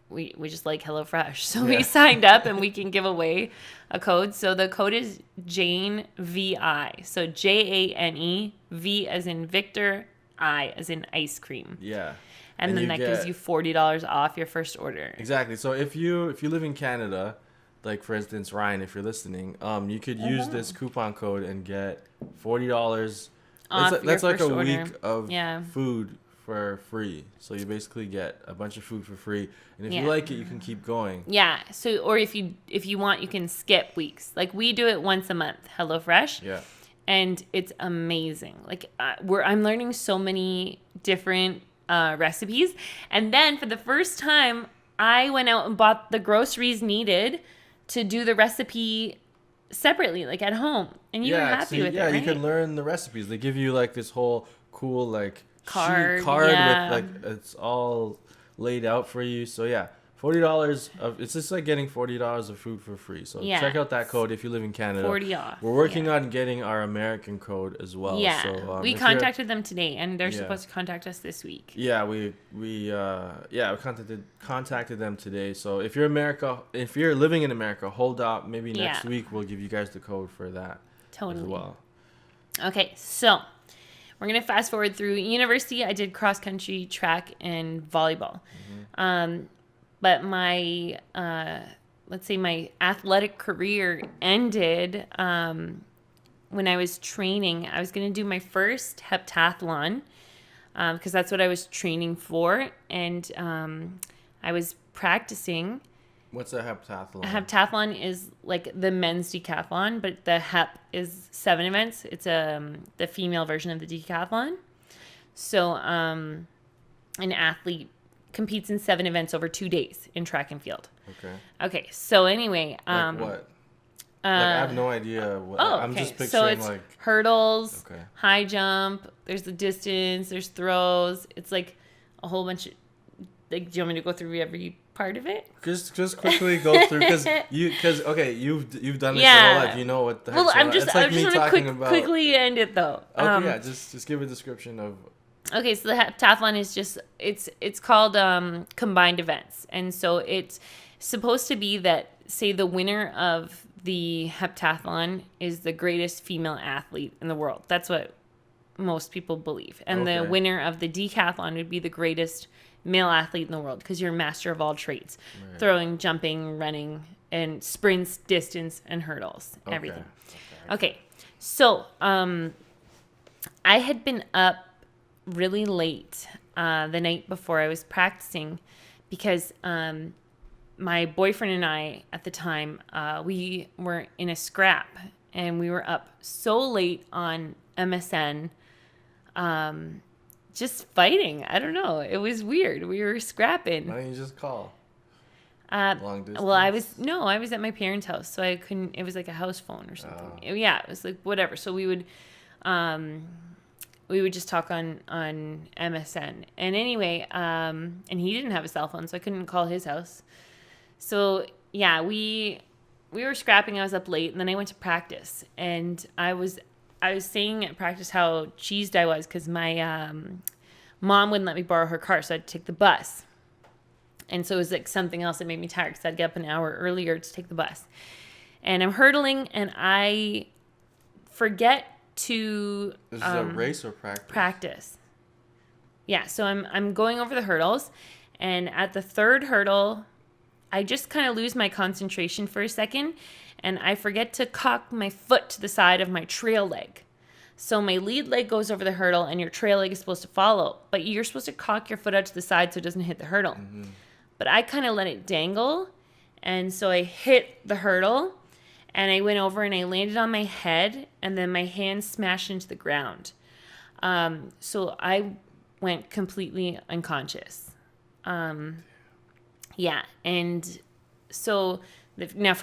we just like HelloFresh, so we signed up and we can give away a code. So the code is Jane VI. So JANE, V as in Victor, I as in ice cream. Yeah. And then that gives you $40 off your first order. Exactly. So if you live in Canada, like for instance Ryan, if you're listening, you could use this coupon code and get $40 off. That's like a week of food for free. So you basically get a bunch of food for free, and if you like it, you can keep going. Yeah. So or if you want, you can skip weeks. Like we do it once a month, HelloFresh. Yeah. And it's amazing. Like I'm learning so many different recipes. And then for the first time, I went out and bought the groceries needed to do the recipe separately, like at home. And you were happy with it, right? Yeah, you can learn the recipes. They give you like this whole cool like card with like it's all laid out for you. So yeah, $40 of it's just like getting $40 of food for free. So check out that code if you live in Canada. 40 off. We're working on getting our American code as well. Yeah, so, we contacted them today, and they're supposed to contact us this week. Yeah, we contacted them today. So if you're living in America, hold out. Maybe next week we'll give you guys the code for that as well. Okay, so we're going to fast forward through university. I did cross country, track, and volleyball. Mm-hmm. But my, let's say my athletic career ended when I was training. I was going to do my first heptathlon because that's what I was training for. And I was practicing. What's a heptathlon? A heptathlon is like the men's decathlon, but the hep is 7 events. It's the female version of the decathlon. So an athlete competes in 7 events over 2 days in track and field. Okay. So anyway, like what? I have no idea. What, I'm just picturing so it's like hurdles, high jump. There's the distance. There's throws. It's like a whole bunch of. Like, do you want me to go through every part of it? Just quickly go through because you've done this your whole life. You know what the heck. Well, I just want to quickly end it though. Okay, just give a description of Okay, so the heptathlon is just it's called combined events, and so it's supposed to be that, say, the winner of the heptathlon is the greatest female athlete in the world. That's what most people believe, and the winner of the decathlon would be the greatest male athlete in the world because you're a master of all trades: throwing, jumping, running, and sprints, distance, and hurdles, everything. Okay, so I had been up really late the night before I was practicing because my boyfriend and I at the time, we were in a scrap and we were up so late on MSN, just fighting. I don't know. It was weird. We were scrapping. Why don't you just call? Long distance? Well, I was at my parents' house, so I couldn't. It was like a house phone or something. Yeah, it was like whatever. So we would just talk on MSN. And anyway, and he didn't have a cell phone, so I couldn't call his house. So yeah, we were scrapping. I was up late, and then I went to practice, and I was saying at practice how cheesed I was because my mom wouldn't let me borrow her car, so I had to take the bus. And so it was like something else that made me tired because I'd get up an hour earlier to take the bus. And I'm hurdling, and I forget to... This is a race or practice? Practice. Yeah, so I'm going over the hurdles, and at the third hurdle, I just kind of lose my concentration for a second, and I forget to cock my foot to the side of my trail leg. So my lead leg goes over the hurdle, and your trail leg is supposed to follow, but you're supposed to cock your foot out to the side so it doesn't hit the hurdle. Mm-hmm. But I kind of let it dangle, and so I hit the hurdle, and I went over and I landed on my head, and then my hand smashed into the ground. So I went completely unconscious. Yeah, and so now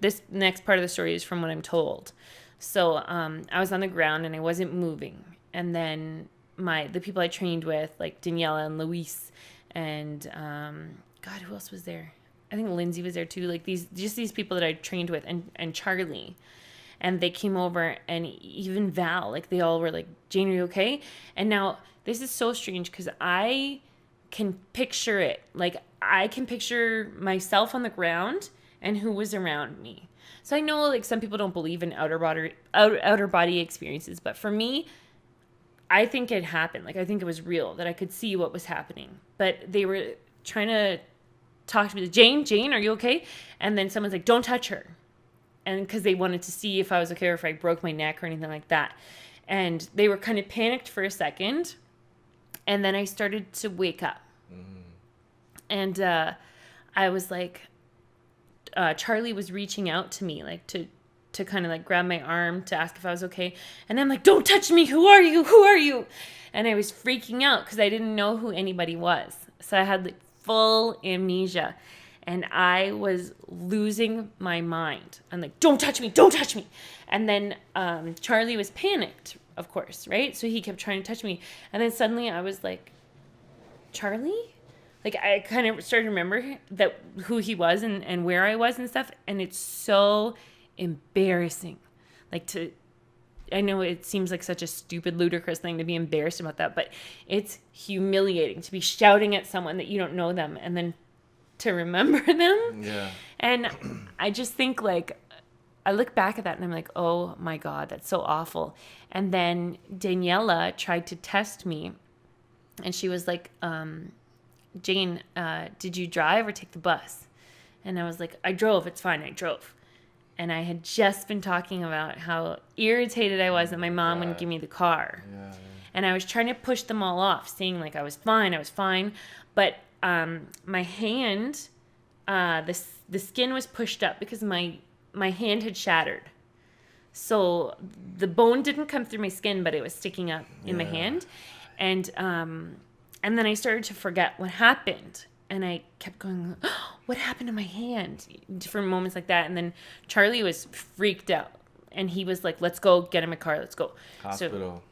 this next part of the story is from what I'm told. So I was on the ground and I wasn't moving, and then the people I trained with, like Daniela and Luis, and God, who else was there? I think Lindsay was there too. Like these people that I trained with, and Charlie, and they came over, and even Val, like they all were like, "Jane, are you okay?" And now this is so strange because I can picture it. Like I can picture myself on the ground and who was around me. So I know like some people don't believe in outer body experiences, but for me, I think it happened. Like I think it was real, that I could see what was happening. But they were trying to talk to me, Jane, are you okay? And then someone's like, don't touch her. And because they wanted to see if I was okay or if I broke my neck or anything like that. And they were kind of panicked for a second. And then I started to wake up. Mm-hmm. And I was like, Charlie was reaching out to me, like to kind of like grab my arm to ask if I was okay. And I'm like, don't touch me. Who are you? Who are you? And I was freaking out because I didn't know who anybody was. So I had like full amnesia, and I was losing my mind. I'm like, don't touch me. Don't touch me. And then Charlie was panicked, of course, right? So he kept trying to touch me. And then suddenly I was like, Charlie? Like I kind of started to remember who he was and where I was and stuff. And it's so embarrassing. I know it seems like such a stupid, ludicrous thing to be embarrassed about that, but it's humiliating to be shouting at someone that you don't know them and then to remember them. Yeah. And I just think like, I look back at that and I'm like, oh my God, that's so awful. And then Daniela tried to test me, and she was like, Jane, did you drive or take the bus? And I was like, I drove. It's fine. I drove. And I had just been talking about how irritated I was that my mom wouldn't give me the car. Yeah. And I was trying to push them all off, saying like I was fine. But my hand, the skin was pushed up because my hand had shattered. So the bone didn't come through my skin, but it was sticking up in my hand. And then I started to forget what happened. And I kept going, oh, what happened to my hand? Different moments like that. And then Charlie was freaked out. And he was like, let's go, get in a car, let's go. Hospital.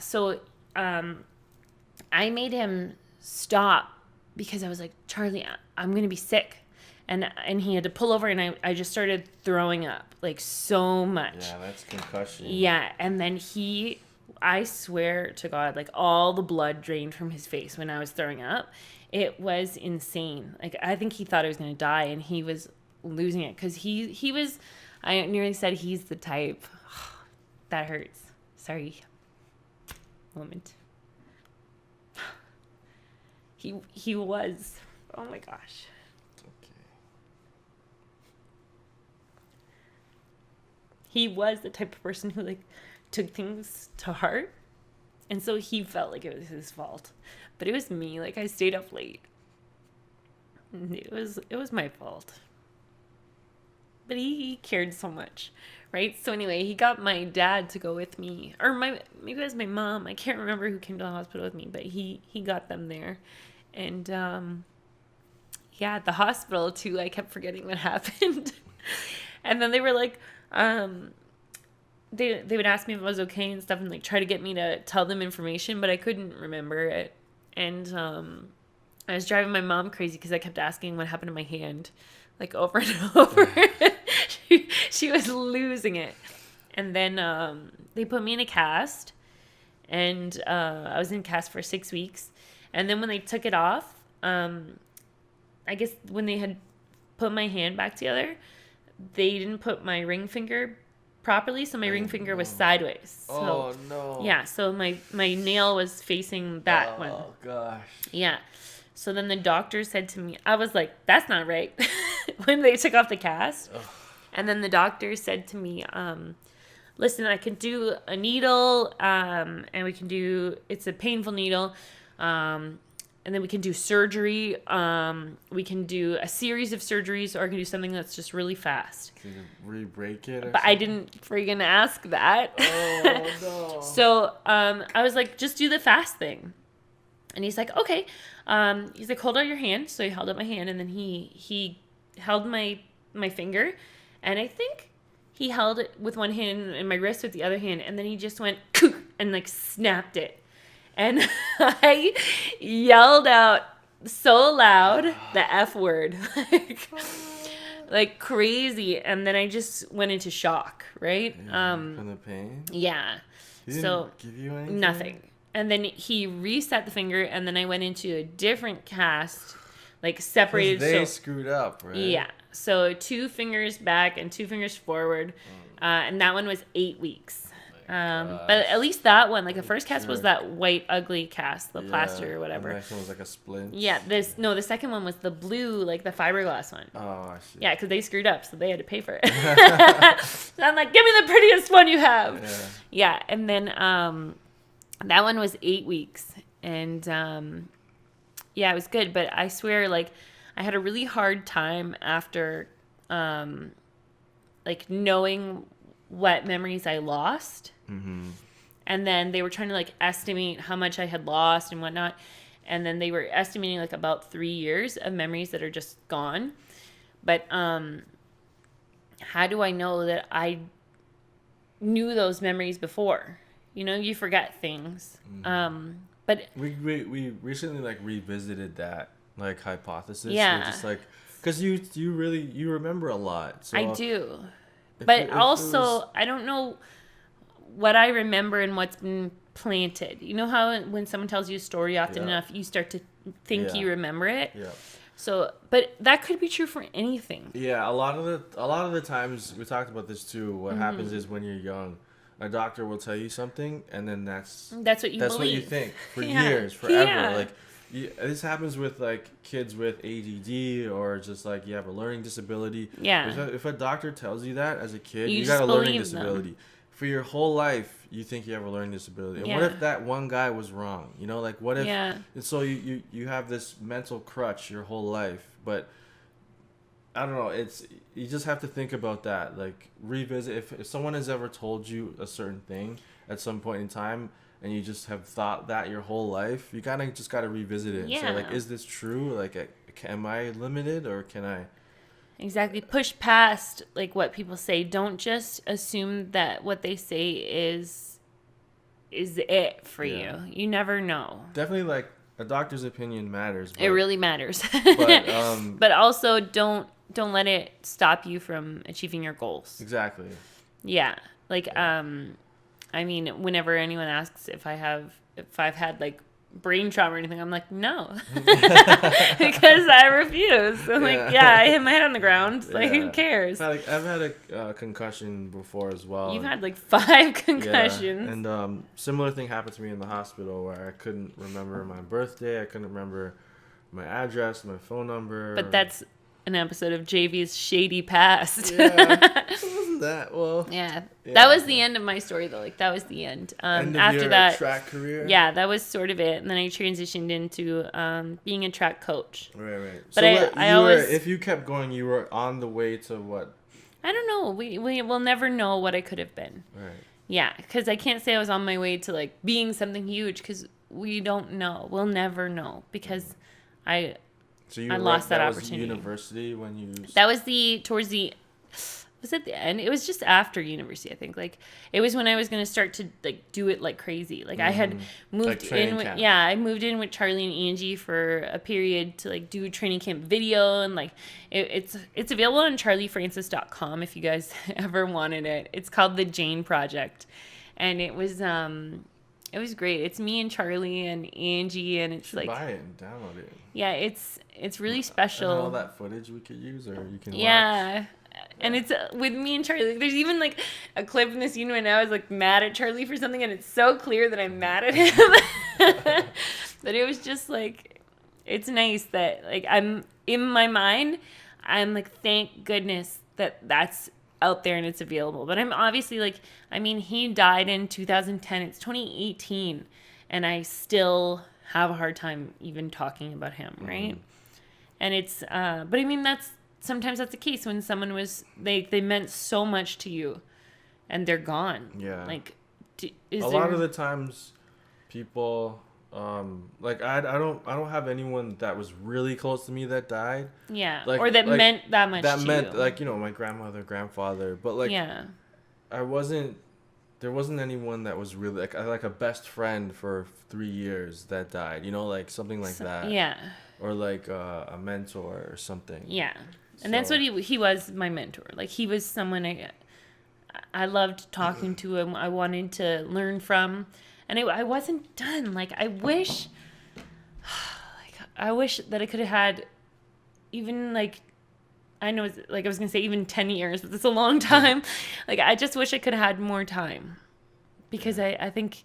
So I made him stop because I was like, Charlie, I'm going to be sick. And he had to pull over, and I just started throwing up, like so much. Yeah, that's concussion. Yeah, and then he I swear to God, like all the blood drained from his face when I was throwing up. It was insane. Like I think he thought I was going to die, and he was losing it because he was. I nearly said he's the type. That hurts. Sorry. Moment. He was. Oh my gosh. Okay. He was the type of person who like took things to heart, and so he felt like it was his fault, but it was me. Like I stayed up late. It was my fault, but he cared so much, right? So anyway, he got my dad to go with me, or maybe it was my mom. I can't remember who came to the hospital with me, but he got them there, and yeah, at the hospital too. I kept forgetting what happened, and then they were like, they would ask me if I was okay and stuff, and like try to get me to tell them information, but I couldn't remember it, and I was driving my mom crazy because I kept asking what happened to my hand, like over and over. She was losing it. And then they put me in a cast, and I was in cast for 6 weeks. And then when they took it off, I guess when they had put my hand back together, they didn't put my ring finger properly, so my ring finger was sideways. So, no. Yeah, so my nail was facing that one. Oh, gosh. Yeah. So then the doctor said to me, I was like, that's not right, when they took off the cast. Ugh. And then the doctor said to me, listen, I can do a needle, and it's a painful needle, and then we can do surgery. We can do a series of surgeries, or I can do something that's just really fast. Can you re-break it? But I didn't friggin' ask that. Oh, no. So I was like, just do the fast thing. And he's like, okay. He's like, hold out your hand. So he held up my hand, and then he held my finger, and I think he held it with one hand and my wrist with the other hand, and then he just went and like snapped it. And I yelled out so loud the F word, like crazy, and then I just went into shock, right? Yeah, from the pain? Yeah. He didn't give you anything? Nothing. And then he reset the finger, and then I went into a different cast, like separated. They screwed up, right? Yeah. So 2 fingers back and 2 fingers forward, and that one was 8 weeks. But at least that one, like the first cast was that white ugly cast, the plaster or whatever. And the next one was like a splint. Yeah. The second one was the blue, like the fiberglass one. Oh, I see. Yeah, because they screwed up, so they had to pay for it. So I'm like, give me the prettiest one you have. Yeah. And then that one was 8 weeks, and yeah, it was good. But I swear, like, I had a really hard time after, like, knowing what memories I lost. Mm-hmm. And then they were trying to, like, estimate how much I had lost and whatnot. And then they were estimating, like, about 3 years of memories that are just gone. But how do I know that I knew those memories before? You know, you forget things. Mm-hmm. But we recently, like, revisited that, like, hypothesis. Yeah. We're just like, because you really remember a lot. So I do. But also, I don't know what I remember and what's been planted. You know how when someone tells you a story often enough, you start to think you remember it? Yeah. So, but that could be true for anything. Yeah, a lot of the times, we talked about this too, what happens is when you're young, a doctor will tell you something, and then that's what you believe. What you think for years, forever. Like, this happens with, like, kids with ADD, or just, like, you have a learning disability. Yeah. If a doctor tells you that as a kid, you got a learning disability. Them. For your whole life, you think you have a learning disability. And what if that one guy was wrong? You know, like, what if... And so you have this mental crutch your whole life. But, I don't know, you just have to think about that. Like, revisit. If someone has ever told you a certain thing at some point in time, and you just have thought that your whole life, you kind of just got to revisit it. Yeah. So, like, is this true? Like, am I limited, or can I... Exactly. Push past, like, what people say. Don't just assume that what they say is it for you. You never know. Definitely, like, a doctor's opinion matters. It really matters. But, but also don't let it stop you from achieving your goals. Exactly. Yeah. Like, I mean, whenever anyone asks if I've had like brain trauma or anything, I'm like, no, because I refuse. I'm like, yeah, I hit my head on the ground. Like, who cares? I've had a concussion before as well. You've had like 5 concussions. Yeah. And similar thing happened to me in the hospital where I couldn't remember my birthday. I couldn't remember my address, my phone number. But that's an episode of JV's shady past. Yeah, it wasn't that well. Yeah, that was the end of my story though. Like that was the end. End of after your that, track career. Yeah, that was sort of it, and then I transitioned into being a track coach. Right. But so I always, if you kept going, you were on the way to what? I don't know. We will never know what I could have been. Right. Yeah, because I can't say I was on my way to like being something huge because we don't know. We'll never know because I lost that opportunity. Was university when you? That was towards the. Was it the end? It was just after university, I think. Like it was when I was gonna start to like do it like crazy. Like I had moved in with I moved in with Charlie and Angie for a period to like do training camp video, and like it's available on charliefrancis.com if you guys ever wanted it. It's called The Jane Project, and it was great. It's me and Charlie and Angie, and it's like buy it and download it. Yeah, it's really special. And all that footage we could use, or you can watch. And it's with me and Charlie. There's even like a clip in the scene when I was like mad at Charlie for something, and it's so clear that I'm mad at him. But it was just like, it's nice that like I'm in my mind, I'm like, thank goodness that that's out there and it's available. But I'm obviously like, I mean, he died in 2010. It's 2018, and I still have a hard time even talking about him, right? And it's, but I mean, sometimes that's the case when someone was, they meant so much to you and they're gone. Yeah. Like, a lot of the times people, like I don't have anyone that was really close to me that died. Yeah. Like, or that meant that much to you. That meant, like, you know, my grandmother, grandfather, but like, yeah. there wasn't anyone that was really like a best friend for 3 years that died, you know, like something like that. Yeah. Or like a mentor or something. Yeah. And that's what he was, my mentor. Like he was someone I loved talking to him. I wanted to learn from, and I wasn't done. Like I wish that I could have had even like, I know it's, like I was gonna say even 10 years, but it's a long time. Like I just wish I could have had more time, because I think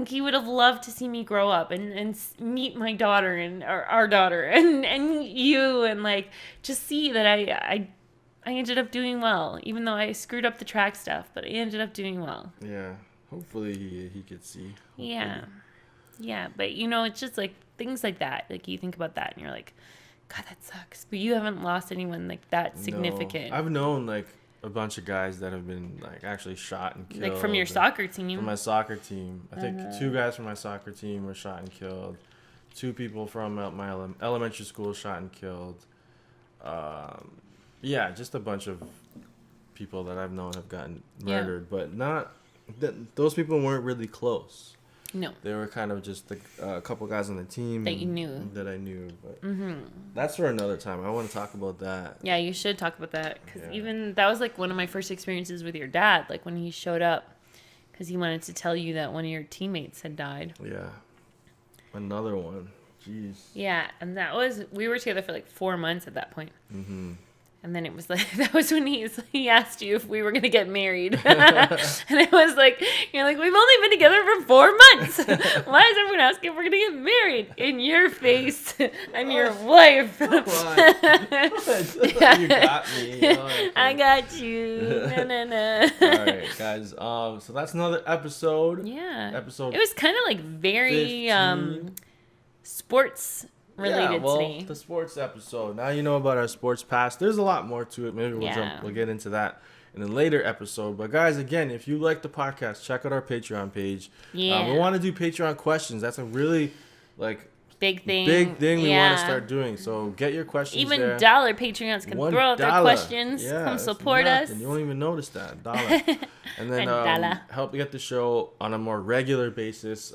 he would have loved to see me grow up and meet my daughter and our daughter and you, and like just see that I ended up doing well, even though I screwed up the track stuff, but I ended up doing well. Yeah, hopefully he could see. Hopefully. Yeah, but you know, it's just like things like that. Like you think about that and you're like, God, that sucks. But you haven't lost anyone like that significant. No, I've known like a bunch of guys that have been like actually shot and killed. Like from your soccer team? From my soccer team. I think 2 guys from my soccer team were shot and killed. 2 people from my elementary school shot and killed. Yeah, just a bunch of people that I've known have gotten murdered. Yeah. But those people weren't really close. No. They were kind of just a couple guys on the team. That you knew. That I knew. But that's for another time. I want to talk about that. Yeah, you should talk about that. Because even that was like one of my first experiences with your dad. Like when he showed up. Because he wanted to tell you that one of your teammates had died. Yeah. Another one. Jeez. Yeah. And we were together for like 4 months at that point. Mm-hmm. And then it was like, that was when he asked you if we were going to get married. And I was like, you're like, we've only been together for 4 months. Why is everyone asking if we're going to get married? In your face. I'm your wife. Come on. You got me. Oh, I got you. No. All right, guys. So that's another episode. Yeah. Episode. It was kind of like very sports related today. The sports episode. Now you know about our sports past. There's a lot more to it. Maybe we'll get into that in a later episode. But guys, again, if you like the podcast, check out our Patreon page. Yeah. We want to do Patreon questions. That's a really big thing we want to start doing. So get your questions even there. dollar Patreons can throw out their questions. Come support us. You won't even notice that. $1. And then help get the show on a more regular basis.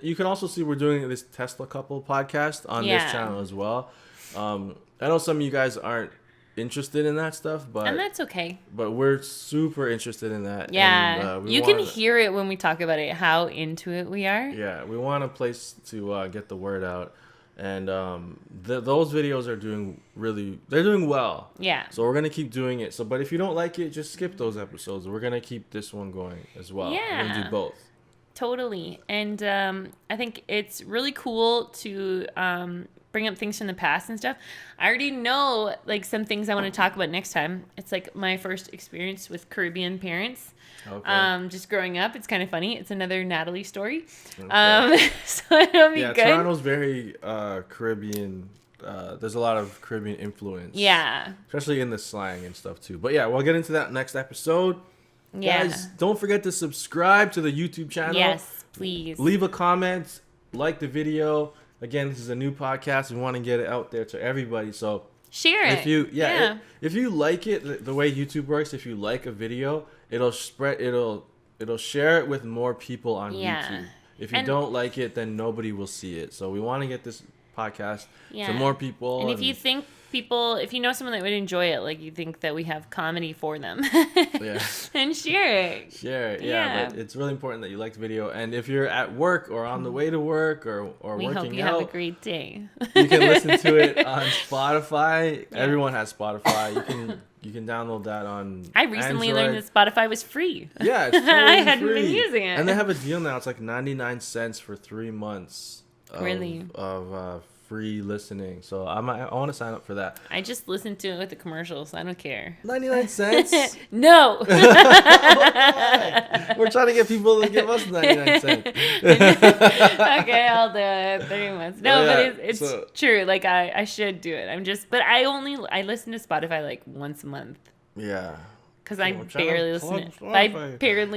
You can also see we're doing this Tesla couple podcast on this channel as well. I know some of you guys aren't interested in that stuff, and that's okay. But we're super interested in that. Yeah, and, you can hear it when we talk about it, how into it we are. Yeah, we want a place to get the word out, and those videos are they're doing well. Yeah. So we're gonna keep doing it. But if you don't like it, just skip those episodes. We're gonna keep this one going as well. Yeah. We're gonna do both. Totally, and I think it's really cool to bring up things from the past and stuff. I already know like some things I want to talk about next time. It's like my first experience with Caribbean parents. Okay. Just growing up, it's kind of funny. It's another Natalie story. Okay. So it'll be good. Toronto's very Caribbean. There's a lot of Caribbean influence. Yeah. Especially in the slang and stuff too. But yeah, we'll get into that next episode. Yeah. Guys, don't forget to subscribe to the YouTube channel. Yes, please. Leave a comment, like the video. Again, this is a new podcast. We want to get it out there to everybody. So share it. If you like it, the way YouTube works, if you like a video, it'll spread. It'll share it with more people on YouTube. If you don't like it, then nobody will see it. So we want to get this podcast to more people. And if you think if you know someone that would enjoy it, like you think that we have comedy for them, and share it. Share it, but it's really important that you like the video. And if you're at work or on the way to work or we working hope you have a great day. You can listen to it on Spotify. Yeah. Everyone has Spotify. You can download that on I recently learned that Spotify was free. Yeah, it's totally I hadn't been using it. And they have a deal now. It's like 99 cents for 3 months of free listening. So I want to sign up for that. I just listen to it with the commercials. I don't care. 99 cents? No. We're trying to get people to give us 99 cents. Okay, I'll do it. 3 months. No, but it's true. Like I should do it. But I listen to Spotify like once a month. Yeah. Because I barely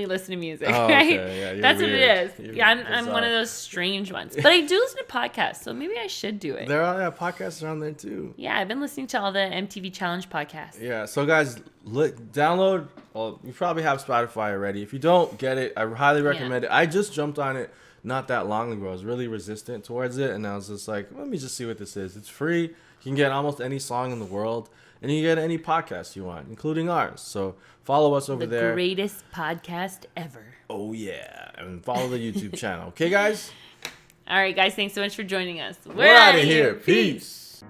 listen to music, right? Okay. Yeah, that's weird. What it is. I'm one of those strange ones. But I do listen to podcasts, so maybe I should do it. There are podcasts around there too. Yeah, I've been listening to all the MTV Challenge podcasts. Yeah, so guys, download. Well, you probably have Spotify already. If you don't get it, I highly recommend it. I just jumped on it not that long ago. I was really resistant towards it, and I was just like, let me just see what this is. It's free. You can get almost any song in the world. And you can get any podcast you want, including ours. So follow us over there. The greatest podcast ever. Oh, yeah. And follow the YouTube channel. Okay, guys? All right, guys. Thanks so much for joining us. We're out of here. Peace.